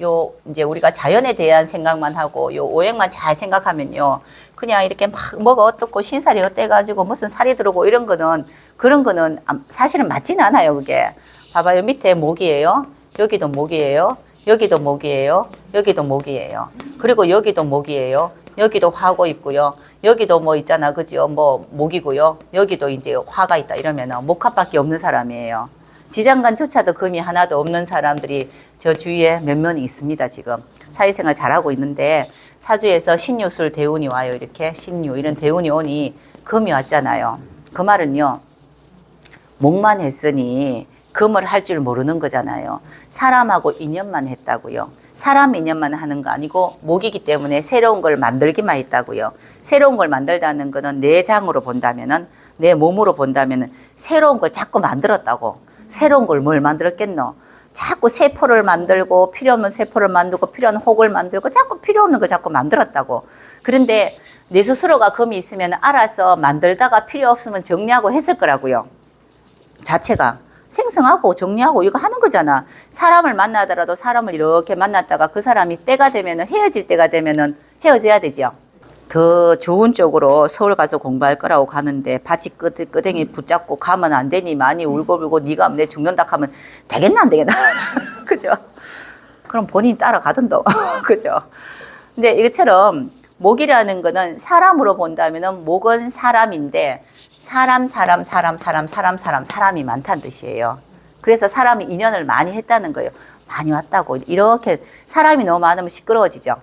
이제 우리가 자연에 대한 생각만 하고 요 오행만 잘 생각하면요. 그냥 이렇게 막 뭐가 어떻고 신살이 어때가지고 무슨 살이 들어오고 이런 거는 그런 거는 사실은 맞지는 않아요. 그게 봐봐요. 밑에 목이에요. 여기도 목이에요. 여기도 목이에요. 여기도 목이에요. 그리고 여기도 목이에요. 여기도 화고 있고요. 여기도 뭐 있잖아. 그죠? 뭐 목이고요. 여기도 이제 화가 있다 이러면은 목합밖에 없는 사람이에요. 지장간조차도 금이 하나도 없는 사람들이 저 주위에 몇 명이 있습니다. 지금 사회생활 잘하고 있는데 사주에서 신유술 대운이 와요. 이렇게 신유 이런 대운이 오니 금이 왔잖아요. 그 말은요. 목만 했으니 금을 할 줄 모르는 거잖아요. 사람하고 인연만 했다고요. 사람 인연만 하는 거 아니고 목이기 때문에 새로운 걸 만들기만 했다고요. 새로운 걸 만들다는 거는 내 장으로 본다면은 내 몸으로 본다면은 새로운 걸 자꾸 만들었다고. 새로운 걸 뭘 만들었겠노? 자꾸 세포를 만들고 필요 없는 세포를 만들고 필요 없는 혹을 만들고 자꾸 필요 없는 걸 자꾸 만들었다고. 그런데 내 스스로가 금이 있으면 알아서 만들다가 필요 없으면 정리하고 했을 거라고요. 자체가. 생성하고 정리하고 이거 하는 거잖아. 사람을 만나더라도 사람을 이렇게 만났다가 그 사람이 때가 되면은 헤어질 때가 되면은 헤어져야 되죠. 더 좋은 쪽으로 서울 가서 공부할 거라고 가는데 바지 끄댕이 붙잡고 가면 안 되니 많이 울고불고 네가 내 죽는다 하면 되겠나 안 되겠나. 그죠? 그럼 본인이 따라가던도. 그죠? 근데 이것처럼 목이라는 거는 사람으로 본다면은 목은 사람인데 사람이 많다는 뜻이에요. 그래서 사람이 인연을 많이 했다는 거예요. 많이 왔다고. 이렇게 사람이 너무 많으면 시끄러워지죠.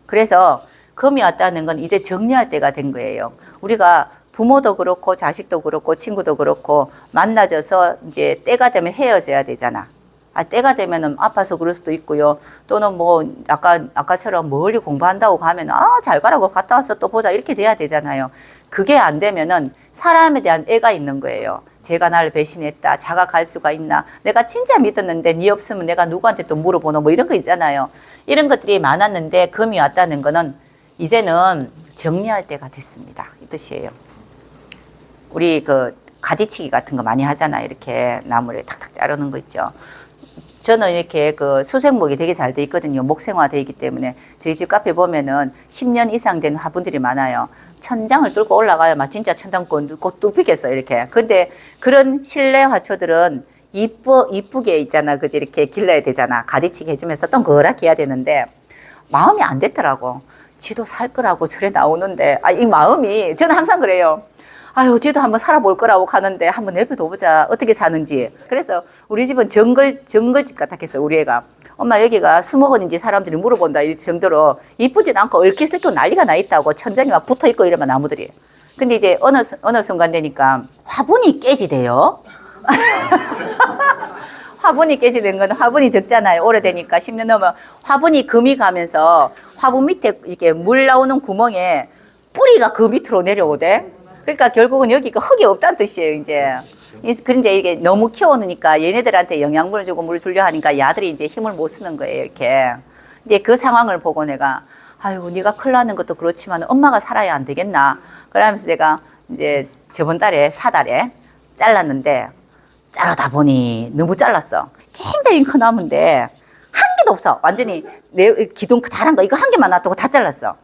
그래서 금이 왔다는 건 이제 정리할 때가 된 거예요. 우리가 부모도 그렇고 자식도 그렇고 친구도 그렇고 만나져서 이제 때가 되면 헤어져야 되잖아. 때가 되면은 아파서 그럴 수도 있고요. 또는 뭐 아까처럼 멀리 공부한다고 가면 잘 가라고 갔다 와서 또 보자 이렇게 돼야 되잖아요. 그게 안 되면은 사람에 대한 애가 있는 거예요. 쟤가 나를 배신했다. 자가 갈 수가 있나. 내가 진짜 믿었는데 네 없으면 내가 누구한테 또 물어보노 뭐 이런 거 있잖아요. 이런 것들이 많았는데 금이 왔다는 거는 이제는 정리할 때가 됐습니다. 이 뜻이에요. 우리 그 가지치기 같은 거 많이 하잖아요. 이렇게 나무를 탁탁 자르는 거 있죠. 저는 이렇게 그 수생목이 되게 잘 돼 있거든요. 목생화 돼 있기 때문에 저희 집 카페 보면은 10년 이상 된 화분들이 많아요. 천장을 뚫고 올라가야 막 진짜 천장꽃 뚫히겠어요. 이렇게. 근데 그런 실내 화초들은 이쁘게 있잖아. 그지? 이렇게 길러야 되잖아. 가지치기 해주면서 동그랗게 해야 되는데 마음이 안 됐더라고. 지도 살 거라고 절에 나오는데 이 마음이 저는 항상 그래요. 아유, 쟤도 한번 살아볼 거라고 가는데 한번 내버려보자. 어떻게 사는지. 그래서 우리 집은 정글집 같았겠어요. 우리 애가. 엄마 여기가 수목원인지 사람들이 물어본다. 이 정도로 이쁘진 않고 얽히슬쩍 난리가 나 있다고. 천장이 막 붙어 있고 이러면 나무들이. 근데 이제 어느 순간 되니까 화분이 깨지대요. 화분이 깨지는 건 화분이 적잖아요. 오래되니까 10년 넘으면 화분이 금이 가면서 화분 밑에 이렇게 물 나오는 구멍에 뿌리가 그 밑으로 내려오대. 그러니까 결국은 여기가 흙이 없다는 뜻이에요, 이제. 그런데 이게 너무 키워놓으니까 얘네들한테 영양분을 주고 물을 주려 하니까 야들이 이제 힘을 못 쓰는 거예요, 이렇게. 근데 그 상황을 보고 내가, 아이고, 네가 큰일 나는 것도 그렇지만 엄마가 살아야 안 되겠나. 그러면서 제가 이제 저번 달에 4달에 잘랐는데, 자르다 보니 너무 잘랐어. 굉장히 큰 나무인데, 한 개도 없어. 완전히 내 기둥 다란 거, 이거 한 개만 놔두고 다 잘랐어.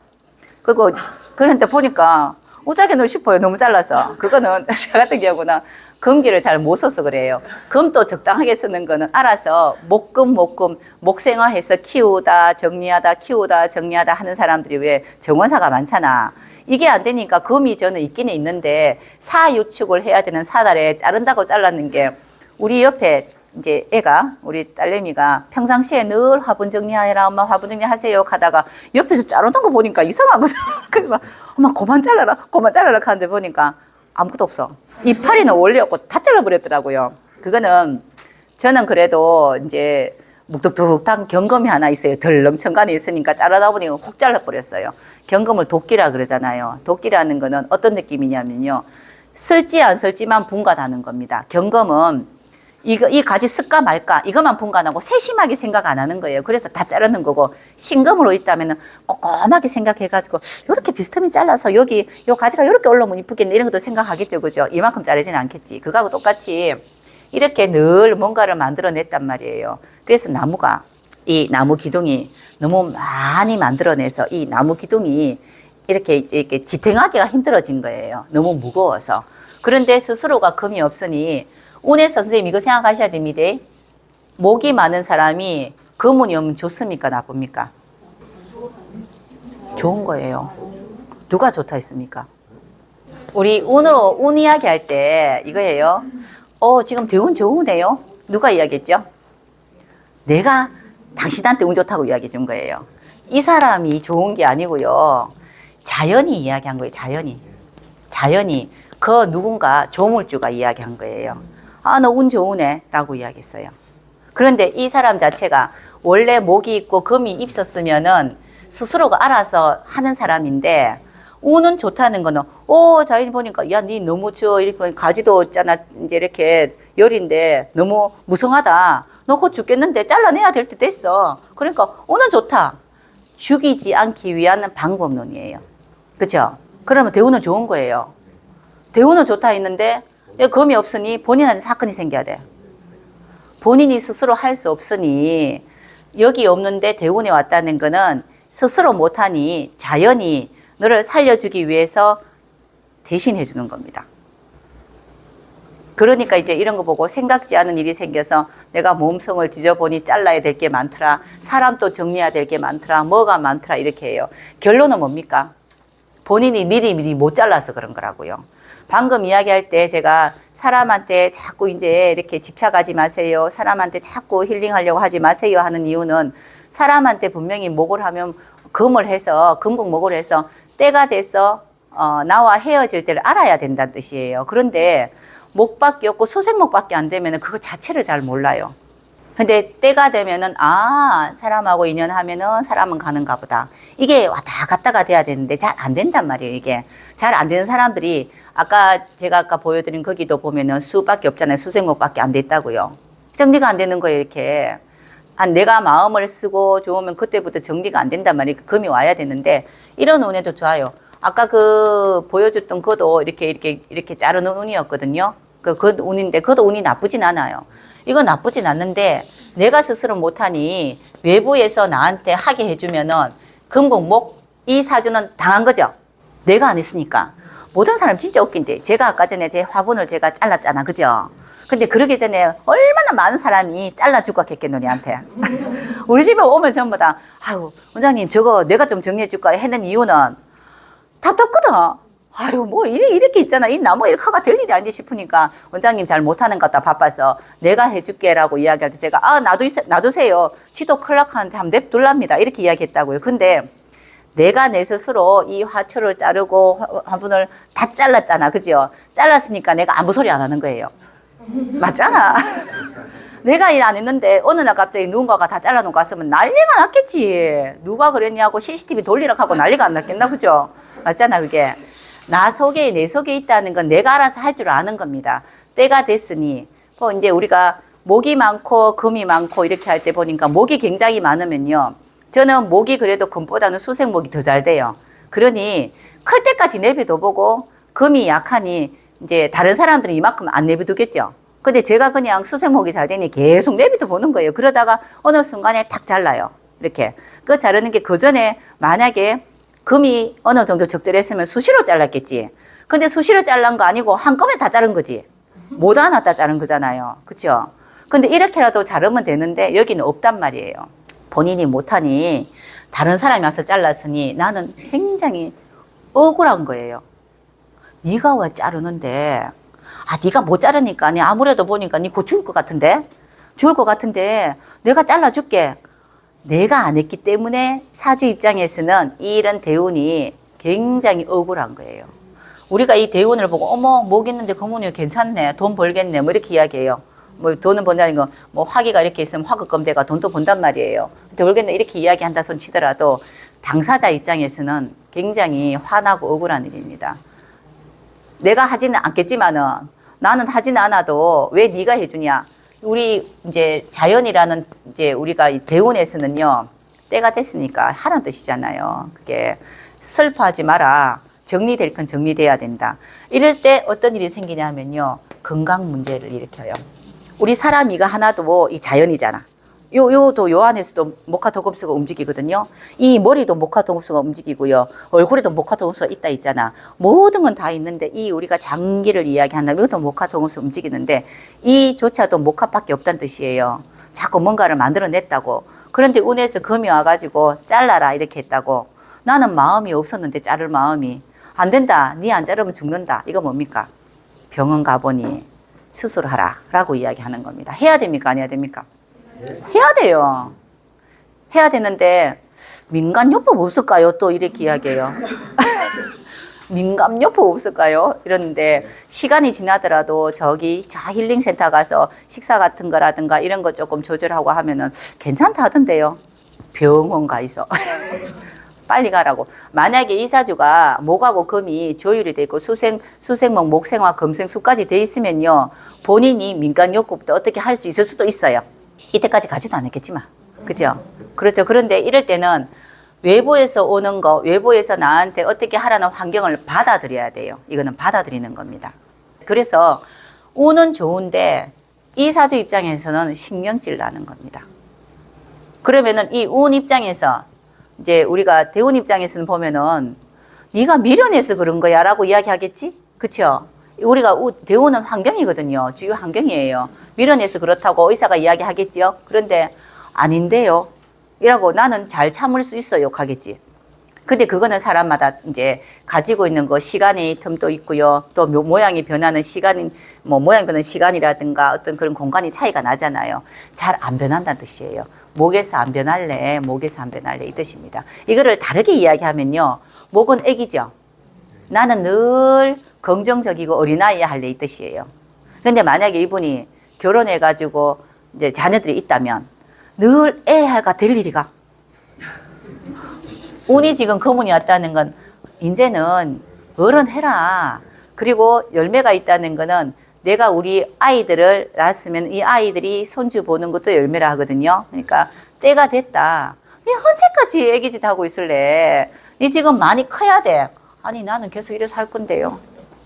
그리고, 그런데 보니까, 오자견을 싶어요. 너무 잘라서. 그거는 저 같은 경우는 금기를 잘 못 써서 그래요. 금도 적당하게 쓰는 거는 알아서 목생화해서 키우다 정리하다 하는 사람들이 왜 정원사가 많잖아. 이게 안 되니까 금이 저는 있기는 있는데 사유축을 해야 되는 4달에 자른다고 잘랐는 게 우리 옆에 이제 애가 우리 딸내미가 평상시에 늘 화분 정리하라 엄마 화분 정리하세요 하다가 옆에서 자르는 거 보니까 이상하거든. 그래서 엄마 그만 잘라라 하는데 보니까 아무것도 없어. 이파리는 원래였고 다 잘라버렸더라고요. 그거는 저는 그래도 이제 묵뚝뚝한 경금이 하나 있어요. 덜렁청간에 있으니까 자르다 보니 혹 잘라버렸어요. 경금을 도끼라 그러잖아요. 도끼라는 거는 어떤 느낌이냐면요. 쓸지 안 쓸지만 분간하는 겁니다. 경금은 이 가지 쓸까 말까 이것만 분간하고 세심하게 생각 안 하는 거예요. 그래서 다 자르는 거고, 신금으로 있다면 꼼꼼하게 생각해가지고 이렇게 비스듬히 잘라서 여기 요 가지가 이렇게 올라오면 이쁘겠네 이런 것도 생각하겠죠. 그죠? 이만큼 자르진 않겠지. 그거하고 똑같이 이렇게 늘 뭔가를 만들어냈단 말이에요. 그래서 나무가, 이 나무 기둥이 너무 많이 만들어내서 이 나무 기둥이 이렇게 지탱하기가 힘들어진 거예요. 너무 무거워서. 그런데 스스로가 금이 없으니, 운에서 선생님 이거 생각하셔야 됩니다. 목이 많은 사람이 금운이 오면 좋습니까? 나쁩니까? 좋은 거예요. 누가 좋다 했습니까? 우리 운 이야기 할 때 이거예요. 지금 대운 좋으네요. 누가 이야기했죠? 내가 당신한테 운 좋다고 이야기해 준 거예요. 이 사람이 좋은 게 아니고요. 자연이 이야기한 거예요. 자연이 그 누군가 조물주가 이야기한 거예요. 너 운 좋으네 라고 이야기했어요. 그런데 이 사람 자체가 원래 목이 있고 금이 있었으면은 스스로가 알아서 하는 사람인데, 운은 좋다는 거는 자연이 보니까 야 니 너무 이렇게 가지도 있잖아 이제 이렇게 열인데 너무 무성하다. 너 곧 죽겠는데 잘라내야 될 때 됐어. 그러니까 운은 좋다. 죽이지 않기 위한 방법론이에요. 그렇죠? 그러면 대운은 좋은 거예요. 대운은 좋다 했는데 금이 없으니 본인한테 사건이 생겨야 돼. 본인이 스스로 할 수 없으니, 여기 없는데 대운에 왔다는 거는 스스로 못하니 자연이 너를 살려주기 위해서 대신해 주는 겁니다. 그러니까 이제 이런 거 보고 생각지 않은 일이 생겨서 내가 몸성을 뒤져보니 잘라야 될 게 많더라. 사람도 정리해야 될 게 많더라. 뭐가 많더라. 이렇게 해요. 결론은 뭡니까? 본인이 미리 못 잘라서 그런 거라고요. 방금 이야기할 때 제가 사람한테 자꾸 이제 이렇게 집착하지 마세요. 사람한테 자꾸 힐링하려고 하지 마세요 하는 이유는, 사람한테 분명히 목을 하면 금목목을 해서 때가 돼서 나와 헤어질 때를 알아야 된다는 뜻이에요. 그런데 목밖에 없고 수생목밖에 안 되면 그거 자체를 잘 몰라요. 근데 때가 되면은 사람하고 인연하면은 사람은 가는가 보다. 이게 왔다 갔다가 돼야 되는데 잘 안 된단 말이에요. 이게 잘 안 되는 사람들이 제가 아까 보여드린 거기도 보면은 수밖에 없잖아요. 수생목밖에 안 됐다고요. 정리가 안 되는 거예요. 이렇게 내가 마음을 쓰고 좋으면 그때부터 정리가 안 된단 말이에요. 금이 와야 되는데, 이런 운에도 좋아요. 아까 보여줬던 그도 이렇게 자르는 운이었거든요. 그 운인데 그도 운이 나쁘진 않아요. 이거 나쁘진 않는데 내가 스스로 못하니 외부에서 나한테 하게 해주면은 금목목 이 사주는 당한 거죠. 내가 안 했으니까. 모든 사람 진짜 웃긴데, 제가 아까 전에 제 화분을 제가 잘랐잖아. 그죠? 근데 그러기 전에 얼마나 많은 사람이 잘라주고 갔겠노, 니한테. 우리 집에 오면 전부 다, 원장님, 저거 내가 좀 정리해줄까 했는 이유는 다 똑거든. 뭐 이렇게 있잖아. 이 나무 이렇게 하가 될 일이 아닌데 싶으니까, 원장님 잘 못하는 것 같다, 바빠서 내가 해줄게라고 이야기할 때 제가 놔두세요. 지도 클락하는데 한번 냅둘랍니다. 이렇게 이야기했다고요. 근데 내가 내 스스로 이 화초를 자르고 화분을 다 잘랐잖아. 그죠? 잘랐으니까 내가 아무 소리 안 하는 거예요. 맞잖아. 내가 일 안 했는데 어느 날 갑자기 누군가가 다 잘라놓고 왔으면 난리가 났겠지. 누가 그랬냐고 CCTV 돌리라고 하고 난리가 안 났겠나. 그죠? 맞잖아. 그게 내 속에 있다는 건 내가 알아서 할 줄 아는 겁니다. 때가 됐으니 이제 우리가 목이 많고 금이 많고 이렇게 할 때 보니까 목이 굉장히 많으면요, 저는 목이 그래도 금보다는 수생목이 더 잘 돼요. 그러니 클 때까지 내비둬 보고, 금이 약하니 이제 다른 사람들은 이만큼 안 내비두겠죠. 근데 제가 그냥 수생목이 잘 되니 계속 내비둬 보는 거예요. 그러다가 어느 순간에 탁 잘라요. 이렇게. 그 자르는 게 그 전에 만약에 금이 어느 정도 적절했으면 수시로 잘랐겠지. 근데 수시로 잘란 거 아니고 한꺼번에 다 자른 거지. 못 하나 다 자른 거잖아요. 그쵸? 근데 이렇게라도 자르면 되는데 여기는 없단 말이에요. 본인이 못하니 다른 사람이 와서 잘랐으니 나는 굉장히 억울한 거예요. 네가 왜 자르는데, 네가 못 자르니까, 아무래도 보니까 네 곧 죽을 것 같은데 내가 잘라줄게. 내가 안 했기 때문에 사주 입장에서는 이런 대운이 굉장히 억울한 거예요. 우리가 이 대운을 보고 목 있는데 금운이 괜찮네, 돈 벌겠네, 뭐 이렇게 이야기해요. 뭐 돈은 번다는 거, 뭐 화기가 이렇게 있으면 화급검대가 돈도 번단 말이에요. 근데 모르겠네 이렇게 이야기한다 손 치더라도 당사자 입장에서는 굉장히 화나고 억울한 일입니다. 내가 하지는 않겠지만은 나는 하지는 않아도 왜 네가 해주냐? 우리 이제 자연이라는 이제 우리가 대운에서는요 때가 됐으니까 하라는 뜻이잖아요. 그게 슬퍼하지 마라. 정리될 건 정리돼야 된다. 이럴 때 어떤 일이 생기냐면요 건강 문제를 일으켜요. 우리 사람이가 하나도 이 자연이잖아. 요도 요 안에서도 목화토금수가 움직이거든요. 이 머리도 목화토금수가 움직이고요. 얼굴에도 목화토금수가 있다 있잖아. 모든 건 다 있는데 이 우리가 장기를 이야기한다면 이것도 목화토금수 움직이는데 이조차도 목화밖에 없다는 뜻이에요. 자꾸 뭔가를 만들어냈다고. 그런데 운에서 금이 와가지고 잘라라 이렇게 했다고. 나는 마음이 없었는데 자를 마음이 안 된다. 니 안 자르면 죽는다. 이거 뭡니까? 병원 가보니 수술하라 라고 이야기하는 겁니다. 해야 됩니까? 안 해야 됩니까? 해야 돼요. 해야 되는데 민간요법 없을까요? 또 이렇게 이야기해요. 민간요법 없을까요? 이러는데 시간이 지나더라도 저 힐링센터 가서 식사 같은 거라든가 이런 거 조금 조절하고 하면은 괜찮다 하던데요. 병원 가 있어. 빨리 가라고. 만약에 이사주가 목하고 금이 조율이 돼 있고 수생목, 목생화, 금생수까지 돼 있으면요. 본인이 민간요법도 어떻게 할 수 있을 수도 있어요. 이때까지 가지도 않았겠지만. 그죠? 그렇죠. 그런데 이럴 때는 외부에서 오는 거, 외부에서 나한테 어떻게 하라는 환경을 받아들여야 돼요. 이거는 받아들이는 겁니다. 그래서 운은 좋은데 이 사주 입장에서는 신경질 나는 겁니다. 그러면은 이 운 입장에서 이제 우리가 대운 입장에서는 보면은 네가 미련해서 그런 거야 라고 이야기하겠지? 그쵸? 우리가 대운은 환경이거든요. 주요 환경이에요. 미련해서 그렇다고 의사가 이야기하겠지요. 그런데 아닌데요. 이라고 나는 잘 참을 수 있어요. 하겠지. 근데 그거는 사람마다 이제 가지고 있는 거 시간의 틈도 있고요. 또 모양이 변하는 시간이 뭐 모양 변하는 시간이라든가 어떤 그런 공간이 차이가 나잖아요. 잘 안 변한다는 뜻이에요. 목에서 안 변할래, 목에서 안 변할래 이 뜻입니다. 이거를 다르게 이야기하면요. 목은 애기죠. 나는 늘 긍정적이고 어린아이 할래 이 뜻이에요. 근데 만약에 이분이 결혼해가지고 이제 자녀들이 있다면 늘 애가 될 일이가. 운이 지금 금운이 왔다는 건 이제는 어른 해라. 그리고 열매가 있다는 거는 내가 우리 아이들을 낳았으면 이 아이들이 손주 보는 것도 열매라 하거든요. 그러니까 때가 됐다. 니 언제까지 애기짓 하고 있을래? 니 지금 많이 커야 돼. 아니 나는 계속 이래 살 건데요.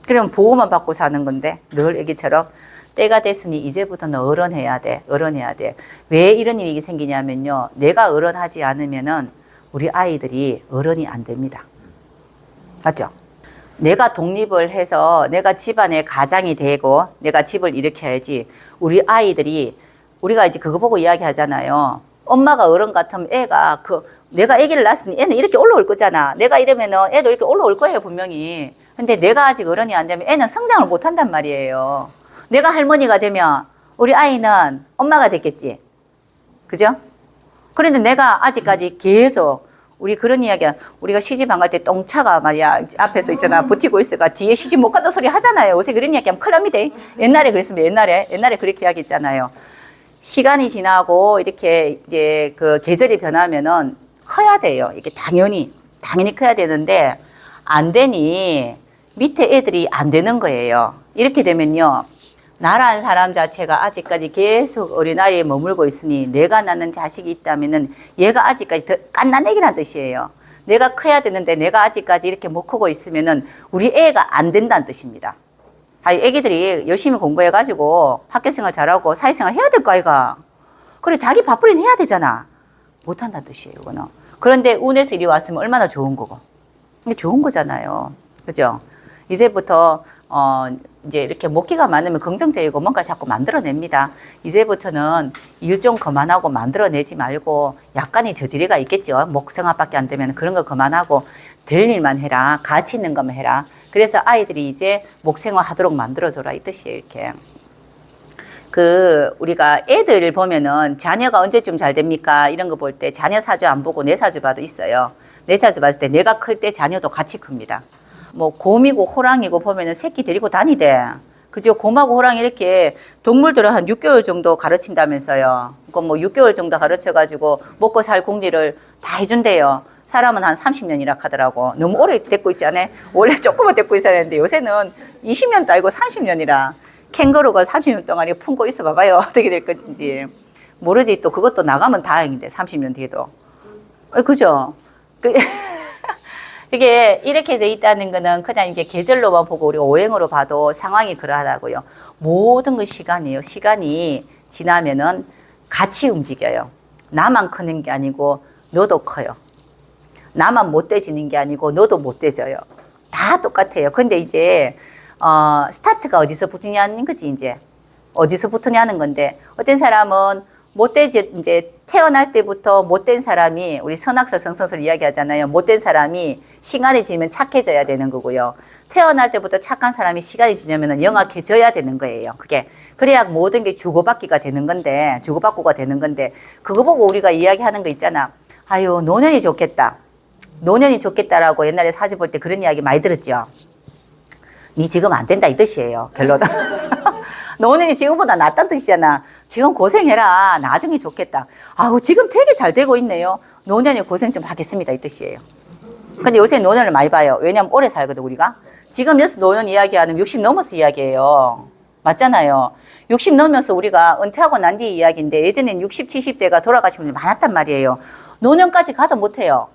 그러면 보호만 받고 사는 건데 늘 애기처럼 때가 됐으니 이제부터는 어른해야 돼. 어른해야 돼. 왜 이런 일이 생기냐면요. 내가 어른하지 않으면은 우리 아이들이 어른이 안 됩니다. 맞죠? 내가 독립을 해서 내가 집안의 가장이 되고 내가 집을 일으켜야지 우리 아이들이 우리가 이제 그거 보고 이야기하잖아요. 엄마가 어른 같으면 애가 내가 아기를 낳았으니 애는 이렇게 올라올 거잖아. 내가 이러면은 애도 이렇게 올라올 거예요, 분명히. 근데 내가 아직 어른이 안 되면 애는 성장을 못 한단 말이에요. 내가 할머니가 되면 우리 아이는 엄마가 됐겠지. 그죠? 그런데 내가 아직까지 계속 우리 그런 이야기야. 우리가 시집 안 갈 때 똥차가 말이야. 앞에서 있잖아. 버티고 있어가 뒤에 시집 못 간다 소리 하잖아요. 요새 그런 이야기 하면 큰일 납니다. 옛날에 그랬으면 옛날에 그렇게 이야기했잖아요. 시간이 지나고 이렇게 이제 그 계절이 변하면은 커야 돼요. 이게 당연히 커야 되는데 안 되니 밑에 애들이 안 되는 거예요. 이렇게 되면요. 나라는 사람 자체가 아직까지 계속 어린아이에 머물고 있으니 내가 낳는 자식이 있다면은 얘가 아직까지 더 갓난애기란 뜻이에요. 내가 커야 되는데 내가 아직까지 이렇게 못 크고 있으면은 우리 애가 안 된다는 뜻입니다. 애기들이 열심히 공부해가지고 학교생활 잘하고 사회생활 해야 될 거 아이가. 그래 자기 밥벌이는 해야 되잖아. 못한다는 뜻이에요. 이거는. 그런데 운에서 이리 왔으면 얼마나 좋은 거고. 이게 좋은 거잖아요. 그죠? 이제부터 이제 이렇게 목기가 많으면 긍정적이고 뭔가 자꾸 만들어냅니다. 이제부터는 일 좀 그만하고 만들어내지 말고 약간의 저지리가 있겠죠. 목생활밖에 안 되면 그런 거 그만하고 될 일만 해라. 가치 있는 것만 해라. 그래서 아이들이 이제 목생활 하도록 만들어줘라 이 뜻이에요. 이렇게. 우리가 애들 보면은 자녀가 언제쯤 잘 됩니까? 이런 거 볼 때 자녀 사주 안 보고 내 사주 봐도 있어요. 내 사주 봤을 때 내가 클 때 자녀도 같이 큽니다. 뭐 곰이고 호랑이고 보면은 새끼 데리고 다니대. 그죠? 곰하고 호랑이 이렇게 동물들은 한 6개월 정도 가르친다면서요. 그거 뭐 6개월 정도 가르쳐가지고 먹고 살 궁리를 다 해준대요. 사람은 한 30년이라 하더라고. 너무 오래 데리고 있지 않아요? 원래 조금만 데리고 있어야 되는데 요새는 20년도 아니고 30년이라. 캥거루가 30년 동안 이렇게 품고 있어 봐봐요. 어떻게 될 건지. 모르지. 또 그것도 나가면 다행인데 30년 뒤에도. 그죠? 이게 이렇게 돼 있다는 거는 그냥 이게 계절로만 보고 우리가 오행으로 봐도 상황이 그러하다고요. 모든 건 시간이에요. 시간이 지나면은 같이 움직여요. 나만 크는 게 아니고 너도 커요. 나만 못돼지는 게 아니고 너도 못돼져요. 다 똑같아요. 근데 이제 스타트가 어디서 붙느냐는 거지. 이제 어디서 붙느냐는 건데 어떤 사람은 못돼지 이제 태어날 때부터 못된 사람이 우리 선악설 성선설 이야기하잖아요. 못된 사람이 시간이 지나면 착해져야 되는 거고요. 태어날 때부터 착한 사람이 시간이 지나면 영악해져야 되는 거예요. 그게 그래야 모든 게 주고받기가 되는 건데 주고받고가 되는 건데 그거 보고 우리가 이야기하는 거 있잖아. 아유 노년이 좋겠다. 노년이 좋겠다라고 옛날에 사주 볼 때 그런 이야기 많이 들었죠. 니 지금 안 된다 이 뜻이에요. 결론은. 노년이 지금보다 낫다는 뜻이잖아. 지금 고생해라. 나중에 좋겠다. 아우 지금 되게 잘 되고 있네요. 노년이 고생 좀 하겠습니다 이 뜻이에요. 근데 요새 노년을 많이 봐요. 왜냐면 오래 살거든 우리가. 지금 여기서 노년 이야기하는 60 넘어서 이야기예요. 맞잖아요. 60 넘으면서 우리가 은퇴하고 난 뒤의 이야기인데 예전엔 60, 70대가 돌아가신 분이 많았단 말이에요. 노년까지 가도 못해요.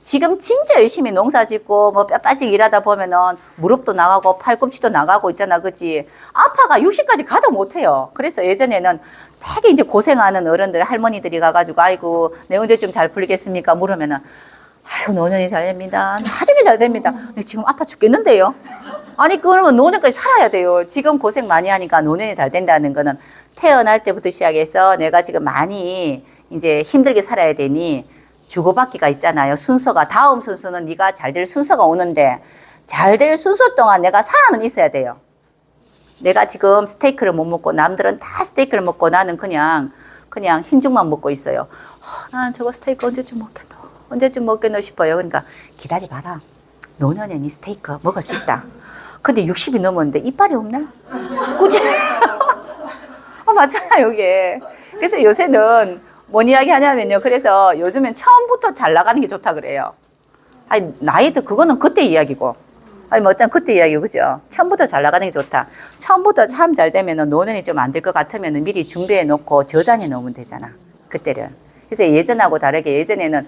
지금 진짜 열심히 농사 짓고 뭐 뼈 빠지게 일하다 보면은 무릎도 나가고 팔꿈치도 나가고 있잖아. 그치? 아파가 60까지 가도 못해요. 그래서 예전에는 되게 이제 고생하는 어른들, 할머니들이 가가지고 아이고 내 언제쯤 잘 풀리겠습니까? 물으면은 아유 노년이 잘 됩니다. 나중에 잘 됩니다. 근데 지금 아파 죽겠는데요. 아니 그러면 노년까지 살아야 돼요. 지금 고생 많이 하니까 노년이 잘 된다는 거는 태어날 때부터 시작해서 내가 지금 많이 이제 힘들게 살아야 되니 주고받기가 있잖아요. 순서가 다음 순서는 네가 잘 될 순서가 오는데 잘 될 순서 동안 내가 살아는 있어야 돼요. 내가 지금 스테이크를 못 먹고 남들은 다 스테이크를 먹고 나는 그냥 흰죽만 먹고 있어요. 난 저거 스테이크 언제쯤 먹겠노 싶어요. 그러니까 기다려봐라. 노년에 네 스테이크 먹을 수 있다. 근데 60이 넘었는데 이빨이 없네? 그치? 맞잖아요 이게. 그래서 요새는 뭔 이야기 하냐면요. 그래서 요즘엔 처음부터 잘 나가는 게 좋다 그래요. 아니, 나이도 그거는 그때 이야기고. 아니, 뭐, 어떤 그때 이야기고, 그죠? 처음부터 잘 나가는 게 좋다. 처음부터 참 잘 되면은 노년이 좀 안 될 것 같으면은 미리 준비해 놓고 저장해 놓으면 되잖아. 그때를. 그래서 예전하고 다르게 예전에는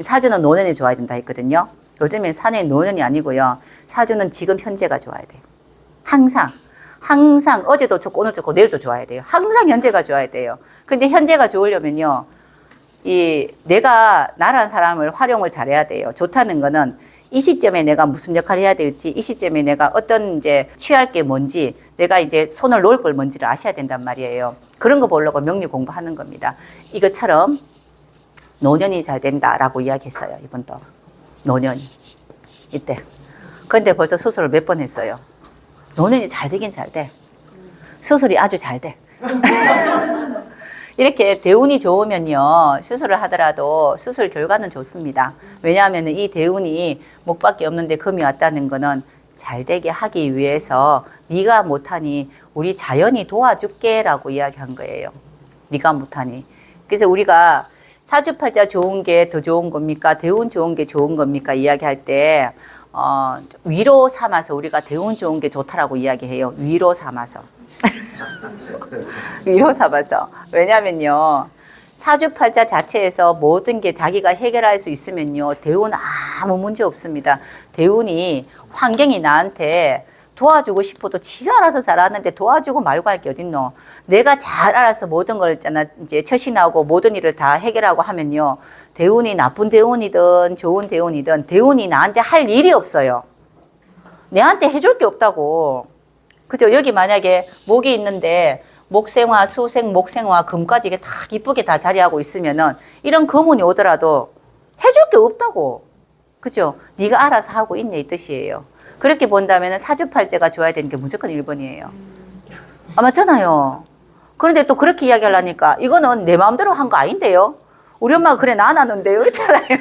사주는 노년이 좋아야 된다 했거든요. 요즘엔 사내 노년이 아니고요. 사주는 지금 현재가 좋아야 돼요. 항상 어제도 좋고 오늘 좋고 내일도 좋아야 돼요. 항상 현재가 좋아야 돼요. 근데 현재가 좋으려면요. 내가 나란 사람을 활용을 잘해야 돼요. 좋다는 거는 이 시점에 내가 무슨 역할을 해야 될지, 이 시점에 내가 어떤 이제 취할 게 뭔지, 내가 이제 손을 놓을 걸 뭔지를 아셔야 된단 말이에요. 그런 거 보려고 명리 공부하는 겁니다. 이것처럼 노년이 잘 된다라고 이야기했어요. 이분도. 노년이. 이때. 근데 벌써 수술을 몇 번 했어요. 노년이 잘 되긴 잘 돼. 수술이 아주 잘 돼. 이렇게 대운이 좋으면요. 수술을 하더라도 수술 결과는 좋습니다. 왜냐하면 이 대운이 목밖에 없는데 금이 왔다는 거는 잘 되게 하기 위해서 네가 못하니 우리 자연이 도와줄게 라고 이야기한 거예요. 네가 못하니. 그래서 우리가 사주팔자 좋은 게 더 좋은 겁니까? 대운 좋은 게 좋은 겁니까? 이야기할 때 위로 삼아서 우리가 대운 좋은 게 좋다라고 이야기해요. 위로 삼아서. 위로 삼아서. 왜냐면요. 사주팔자 자체에서 모든 게 자기가 해결할 수 있으면요. 대운 아무 문제 없습니다. 대운이 환경이 나한테 도와주고 싶어도 지가 알아서 잘하는데 도와주고 말고 할 게 어딨노. 내가 잘 알아서 모든 걸 있잖아. 이제 처신하고 모든 일을 다 해결하고 하면요. 대운이 나쁜 대운이든 좋은 대운이든 대운이 나한테 할 일이 없어요. 내한테 해줄 게 없다고. 그죠? 여기 만약에 목이 있는데 목생화, 수생, 목생화, 금까지 이게 다 이쁘게 다 자리하고 있으면은 이런 금운이 오더라도 해줄 게 없다고. 그죠? 네가 알아서 하고 있네 이 뜻이에요. 그렇게 본다면 사주팔자가 좋아야 되는 게 무조건 1번이에요. 아, 맞잖아요. 그런데 또 그렇게 이야기하려니까 이거는 내 마음대로 한 거 아닌데요. 우리 엄마가 그래 낳았는데요. 이렇잖아요.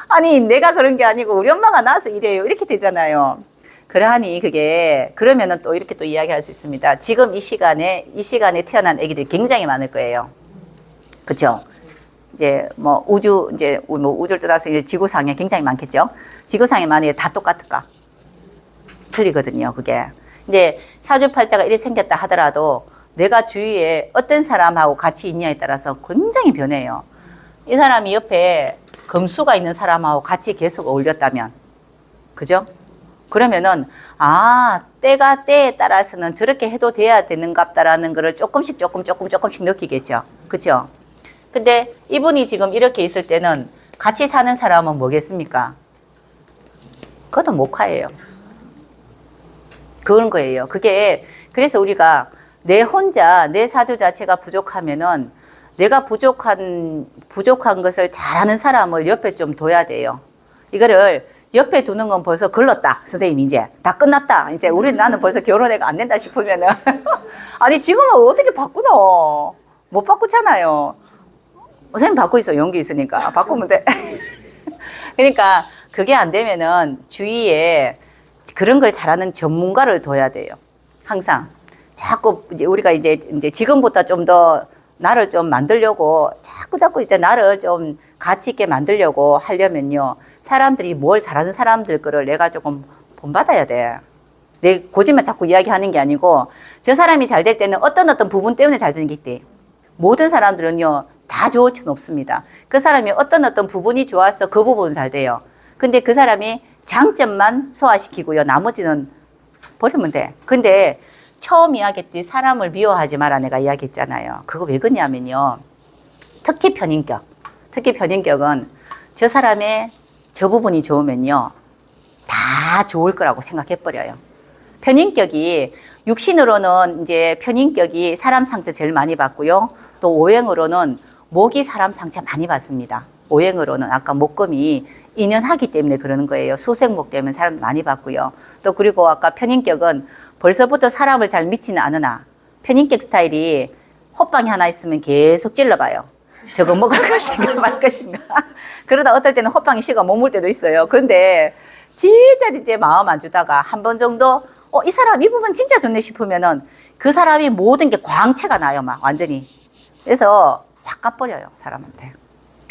아니 내가 그런 게 아니고 우리 엄마가 낳아서 이래요. 이렇게 되잖아요. 그러하니 그게 그러면은 또 이렇게 또 이야기할 수 있습니다. 지금 이 시간에 태어난 아기들이 굉장히 많을 거예요. 그렇죠? 이제 뭐 우주를 떠나서 이제 지구상에 굉장히 많겠죠. 지구상에 만약에 다 똑같을까? 틀리거든요, 그게. 근데 사주팔자가 이렇게 생겼다 하더라도 내가 주위에 어떤 사람하고 같이 있냐에 따라서 굉장히 변해요. 이 사람이 옆에 금수가 있는 사람하고 같이 계속 어울렸다면, 그죠? 그러면은, 때에 따라서는 저렇게 해도 돼야 되는갑다라는 거를 조금씩 느끼겠죠. 그죠? 근데 이분이 지금 이렇게 있을 때는 같이 사는 사람은 뭐겠습니까? 그것도 목화예요. 그런 거예요. 그래서 우리가 내 사주 자체가 부족하면은 내가 부족한 것을 잘하는 사람을 옆에 좀 둬야 돼요. 이거를 옆에 두는 건 벌써 걸렀다. 선생님, 이제 다 끝났다. 이제 나는 벌써 결혼해가 안 된다 싶으면은. 아니, 지금은 어떻게 바꾸노? 못 바꾸잖아요. 선생님 바꾸 있어. 용기 있으니까. 바꾸면 돼. 그러니까 그게 안 되면은 주위에 그런 걸 잘하는 전문가를 둬야 돼요. 항상. 자꾸 우리가 이제 지금부터 좀 더 나를 좀 만들려고 자꾸 이제 나를 좀 가치 있게 만들려고 하려면요. 사람들이 뭘 잘하는 사람들 거를 내가 조금 본받아야 돼. 내 고집만 자꾸 이야기하는 게 아니고 저 사람이 잘 될 때는 어떤 부분 때문에 잘 되는 게 있대. 모든 사람들은요. 다 좋을 수는 없습니다. 그 사람이 어떤 부분이 좋아서 그 부분은 잘 돼요. 근데 그 사람이 장점만 소화시키고요. 나머지는 버리면 돼. 근데 처음 이야기했듯이 사람을 미워하지 마라 내가 이야기했잖아요. 그거 왜 그러냐면요. 특히 편인격은 저 사람의 저 부분이 좋으면요. 다 좋을 거라고 생각해버려요. 편인격이 육신으로는 이제 편인격이 사람 상처 제일 많이 받고요. 또 오행으로는 목이 사람 상처 많이 받습니다. 오행으로는 아까 목금이 인연하기 때문에 그러는 거예요. 수생목 때문에 사람 많이 받고요. 또 그리고 아까 편인격은 벌써부터 사람을 잘 믿지는 않으나 편인격 스타일이 호빵이 하나 있으면 계속 찔러봐요. 저거 먹을 것인가 말 것인가. 그러다 어떨 때는 호빵이 식어 못 먹을 때도 있어요. 그런데 진짜 마음 안 주다가 한 번 정도 이 사람 이 부분 진짜 좋네 싶으면은 그 사람이 모든 게 광채가 나요. 막 완전히. 그래서 확 까버려요. 사람한테.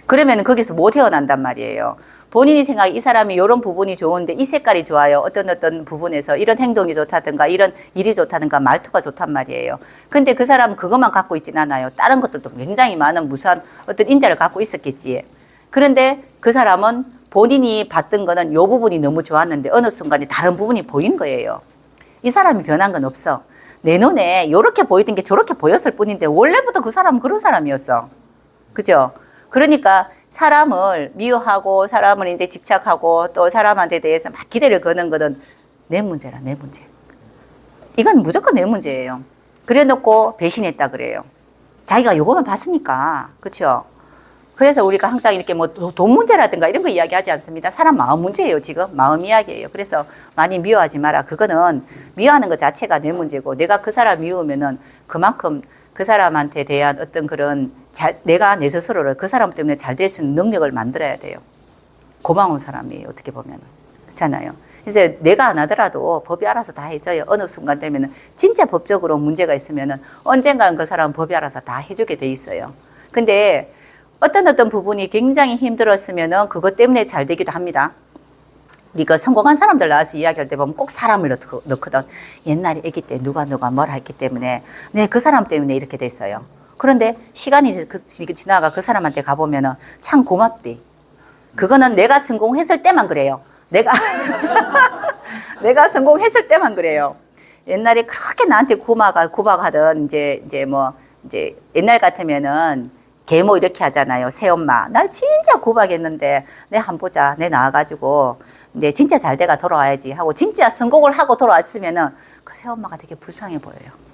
그러면 거기서 못 헤어난단 말이에요. 본인이 생각해 이 사람이 이런 부분이 좋은데 이 색깔이 좋아요. 어떤 부분에서 이런 행동이 좋다든가 이런 일이 좋다든가 말투가 좋단 말이에요. 근데 그 사람은 그것만 갖고 있진 않아요. 다른 것들도 굉장히 많은 무수한 어떤 인자를 갖고 있었겠지. 그런데 그 사람은 본인이 봤던 거는 이 부분이 너무 좋았는데 어느 순간에 다른 부분이 보인 거예요. 이 사람이 변한 건 없어. 내 눈에 이렇게 보이던 게 저렇게 보였을 뿐인데 원래부터 그 사람은 그런 사람이었어. 그죠? 그러니까 사람을 미워하고 사람을 이제 집착하고 또 사람한테 대해서 막 기대를 거는 것은 내 문제라, 내 문제. 이건 무조건 내 문제예요. 그래 놓고 배신했다 그래요. 자기가 요거만 봤으니까. 그렇죠? 그래서 우리가 항상 이렇게 뭐 돈 문제라든가 이런 거 이야기하지 않습니다. 사람 마음 문제예요, 지금. 마음 이야기예요. 그래서 많이 미워하지 마라. 그거는 미워하는 것 자체가 내 문제고 내가 그 사람 미우면은 그만큼 그 사람한테 대한 어떤 그런 내가 내 스스로를 그 사람 때문에 잘 될 수 있는 능력을 만들어야 돼요. 고마운 사람이에요, 어떻게 보면. 그렇잖아요. 그래서 내가 안 하더라도 법이 알아서 다 해줘요. 어느 순간 되면은 진짜 법적으로 문제가 있으면은 언젠가는 그 사람은 법이 알아서 다 해주게 돼 있어요. 근데 어떤 부분이 굉장히 힘들었으면은 그것 때문에 잘 되기도 합니다. 우리가 성공한 사람들 나와서 이야기할 때 보면 꼭 사람을 넣거든. 옛날에 아기 때 누가 뭘 했기 때문에 네, 그 사람 때문에 이렇게 됐어요. 그런데 시간이 지나가 그 사람한테 가보면은 참 고맙대. 그거는 내가 성공했을 때만 그래요. 내가 성공했을 때만 그래요. 옛날에 그렇게 나한테 구박하던 이제 옛날 같으면은 계모 이렇게 하잖아요. 새엄마. 날 진짜 구박했는데 내 한 보자. 내 나와가지고 내 진짜 잘 돼가 돌아와야지 하고 진짜 성공을 하고 돌아왔으면은 그 새엄마가 되게 불쌍해 보여요.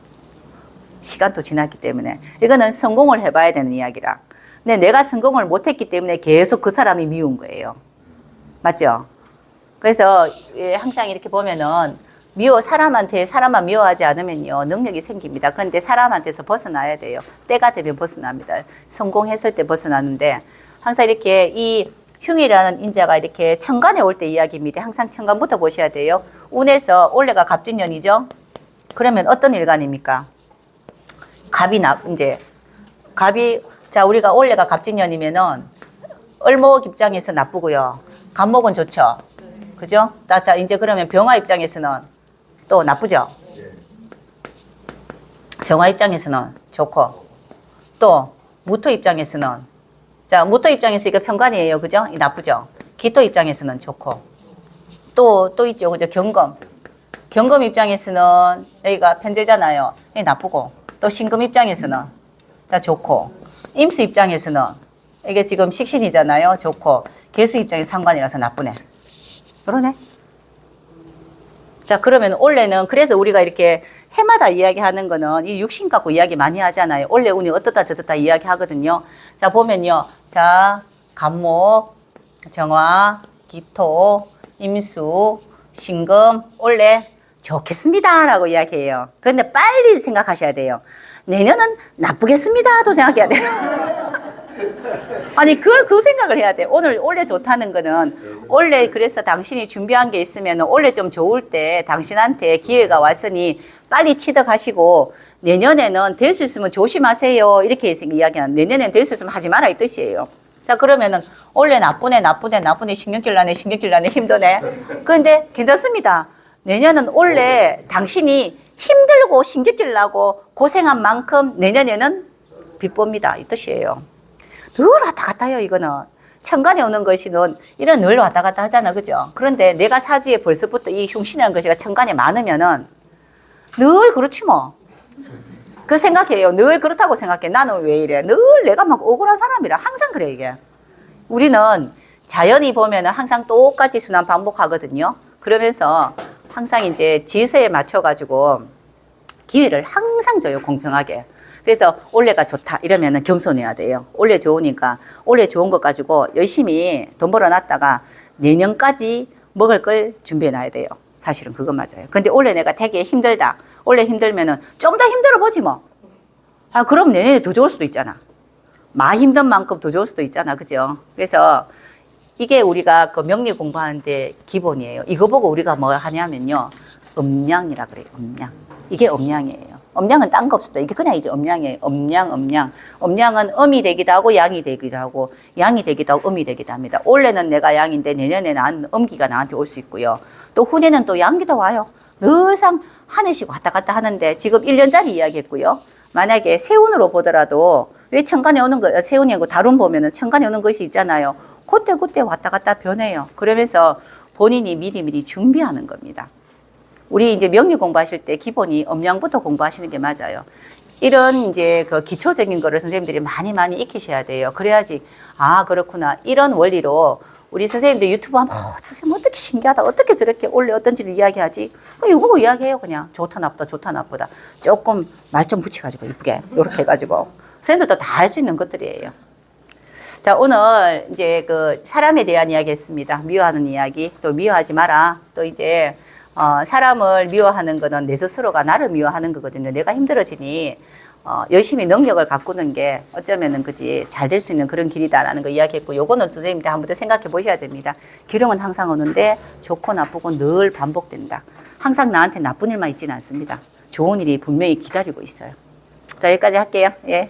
시간도 지났기 때문에. 이거는 성공을 해봐야 되는 이야기라. 근데 내가 성공을 못했기 때문에 계속 그 사람이 미운 거예요. 맞죠? 그래서 항상 이렇게 보면은 사람만 미워하지 않으면요 능력이 생깁니다. 그런데 사람한테서 벗어나야 돼요. 때가 되면 벗어납니다. 성공했을 때 벗어나는데 항상 이렇게 이 흉이라는 인자가 이렇게 천간에 올 때 이야기입니다. 항상 천간부터 보셔야 돼요. 운에서 올해가 갑진년이죠. 그러면 어떤 일간입니까? 자, 우리가 올해가 갑진년이면은 을목 입장에서 나쁘고요. 간목은 좋죠. 그죠? 자, 이제 그러면 병화 입장에서는 또 나쁘죠. 정화 입장에서는 좋고, 또 무토 입장에서는, 자, 무토 입장에서 이거 편관이에요. 그죠? 이 나쁘죠. 기토 입장에서는 좋고, 또 있죠. 그죠? 경금 입장에서는 여기가 편제잖아요. 이 나쁘고, 또 신금 입장에서는 자, 좋고, 임수 입장에서는 이게 지금 식신이잖아요. 좋고, 계수 입장에 상관이라서 나쁘네. 그러네. 자, 그러면 올해는 그래서 우리가 이렇게 해마다 이야기하는 거는 이 육신 갖고 이야기 많이 하잖아요. 올해 운이 어떻다 저떻다 이야기 하거든요. 자, 보면요. 자, 간목, 정화, 기토, 임수, 신금, 올해 좋겠습니다 라고 이야기해요. 근데 빨리 생각하셔야 돼요. 내년은 나쁘겠습니다도 생각해야 돼요. 아니, 그 생각을 해야 돼. 올해 좋다는 거는, 올해 그래서 당신이 준비한 게 있으면, 올해 좀 좋을 때 당신한테 기회가 왔으니 빨리 취득하시고, 내년에는 될 수 있으면 조심하세요. 이렇게 이야기하는, 내년에는 될 수 있으면 하지 마라 이 뜻이에요. 자, 그러면은, 올해 나쁘네, 신경질 나네, 힘드네. 그런데 괜찮습니다. 내년은 올해 당신이 힘들고 신경질 나고 고생한 만큼 내년에는 비봅니다. 이 뜻이에요. 늘 왔다 갔다 해요, 이거는. 천간에 오는 것이는 이런 늘 왔다 갔다 하잖아, 그죠? 그런데 내가 사주에 벌써부터 이 흉신이라는 것이 천간에 많으면은 늘 그렇지 뭐. 그 생각해요. 늘 그렇다고 생각해. 나는 왜 이래? 늘 내가 막 억울한 사람이라. 항상 그래, 이게. 우리는 자연이 보면은 항상 똑같이 순환 반복하거든요. 그러면서 항상 이제 지세에 맞춰가지고 기회를 항상 줘요, 공평하게. 그래서 올해가 좋다 이러면은 겸손해야 돼요. 올해 좋으니까 올해 좋은 것 가지고 열심히 돈 벌어놨다가 내년까지 먹을 걸 준비해놔야 돼요. 사실은 그거 맞아요. 근데 올해 내가 되게 힘들다. 올해 힘들면은 좀 더 힘들어 보지 뭐. 아, 그럼 내년에 더 좋을 수도 있잖아. 힘든 만큼 더 좋을 수도 있잖아. 그죠? 그래서 이게 우리가 그 명리 공부하는데 기본이에요. 이거 보고 우리가 뭐 하냐면요. 음양이라 그래요. 음양. 이게 음양이에요. 음양은 딴 거 없습니다. 이게 그냥 이제 음양이에요. 음양. 음양은 음이 되기도 하고 양이 되기도 하고 양이 되기도 하고 음이 되기도 합니다. 올해는 내가 양인데 내년에 음기가 나한테 올 수 있고요. 또 후년은 또 양기도 와요. 늘상 한 해씩 왔다 갔다 하는데 지금 1년짜리 이야기했고요. 만약에 세운으로 보더라도 왜 천간에 오는 거, 세운이고 달운 보면은 천간에 오는 것이 있잖아요. 그때 왔다 갔다 변해요. 그러면서 본인이 미리미리 준비하는 겁니다. 우리 이제 명리 공부하실 때 기본이 음양부터 공부하시는 게 맞아요. 이런 이제 그 기초적인 거를 선생님들이 많이 익히셔야 돼요. 그래야지, 아, 그렇구나. 이런 원리로 우리 선생님들 유튜브 하면, 선생님 어떻게 신기하다. 어떻게 저렇게 원래 어떤지를 이야기하지? 이거 보고 이야기해요. 그냥 좋다, 나쁘다. 조금 말 좀 붙여가지고 이쁘게. 요렇게 해가지고. 선생님들도 다 할 수 있는 것들이에요. 자, 오늘 이제 그 사람에 대한 이야기 했습니다. 미워하는 이야기. 또 미워하지 마라. 또 이제 사람을 미워하는 거는 내 스스로가 나를 미워하는 거거든요. 내가 힘들어지니 열심히 능력을 가꾸는 게 어쩌면은 그지 잘 될 수 있는 그런 길이다라는 거 이야기했고, 요거는 선생님들 한 번 더 생각해 보셔야 됩니다. 기름은 항상 오는데 좋고 나쁘고 늘 반복된다. 항상 나한테 나쁜 일만 있지는 않습니다. 좋은 일이 분명히 기다리고 있어요. 자, 여기까지 할게요. 예.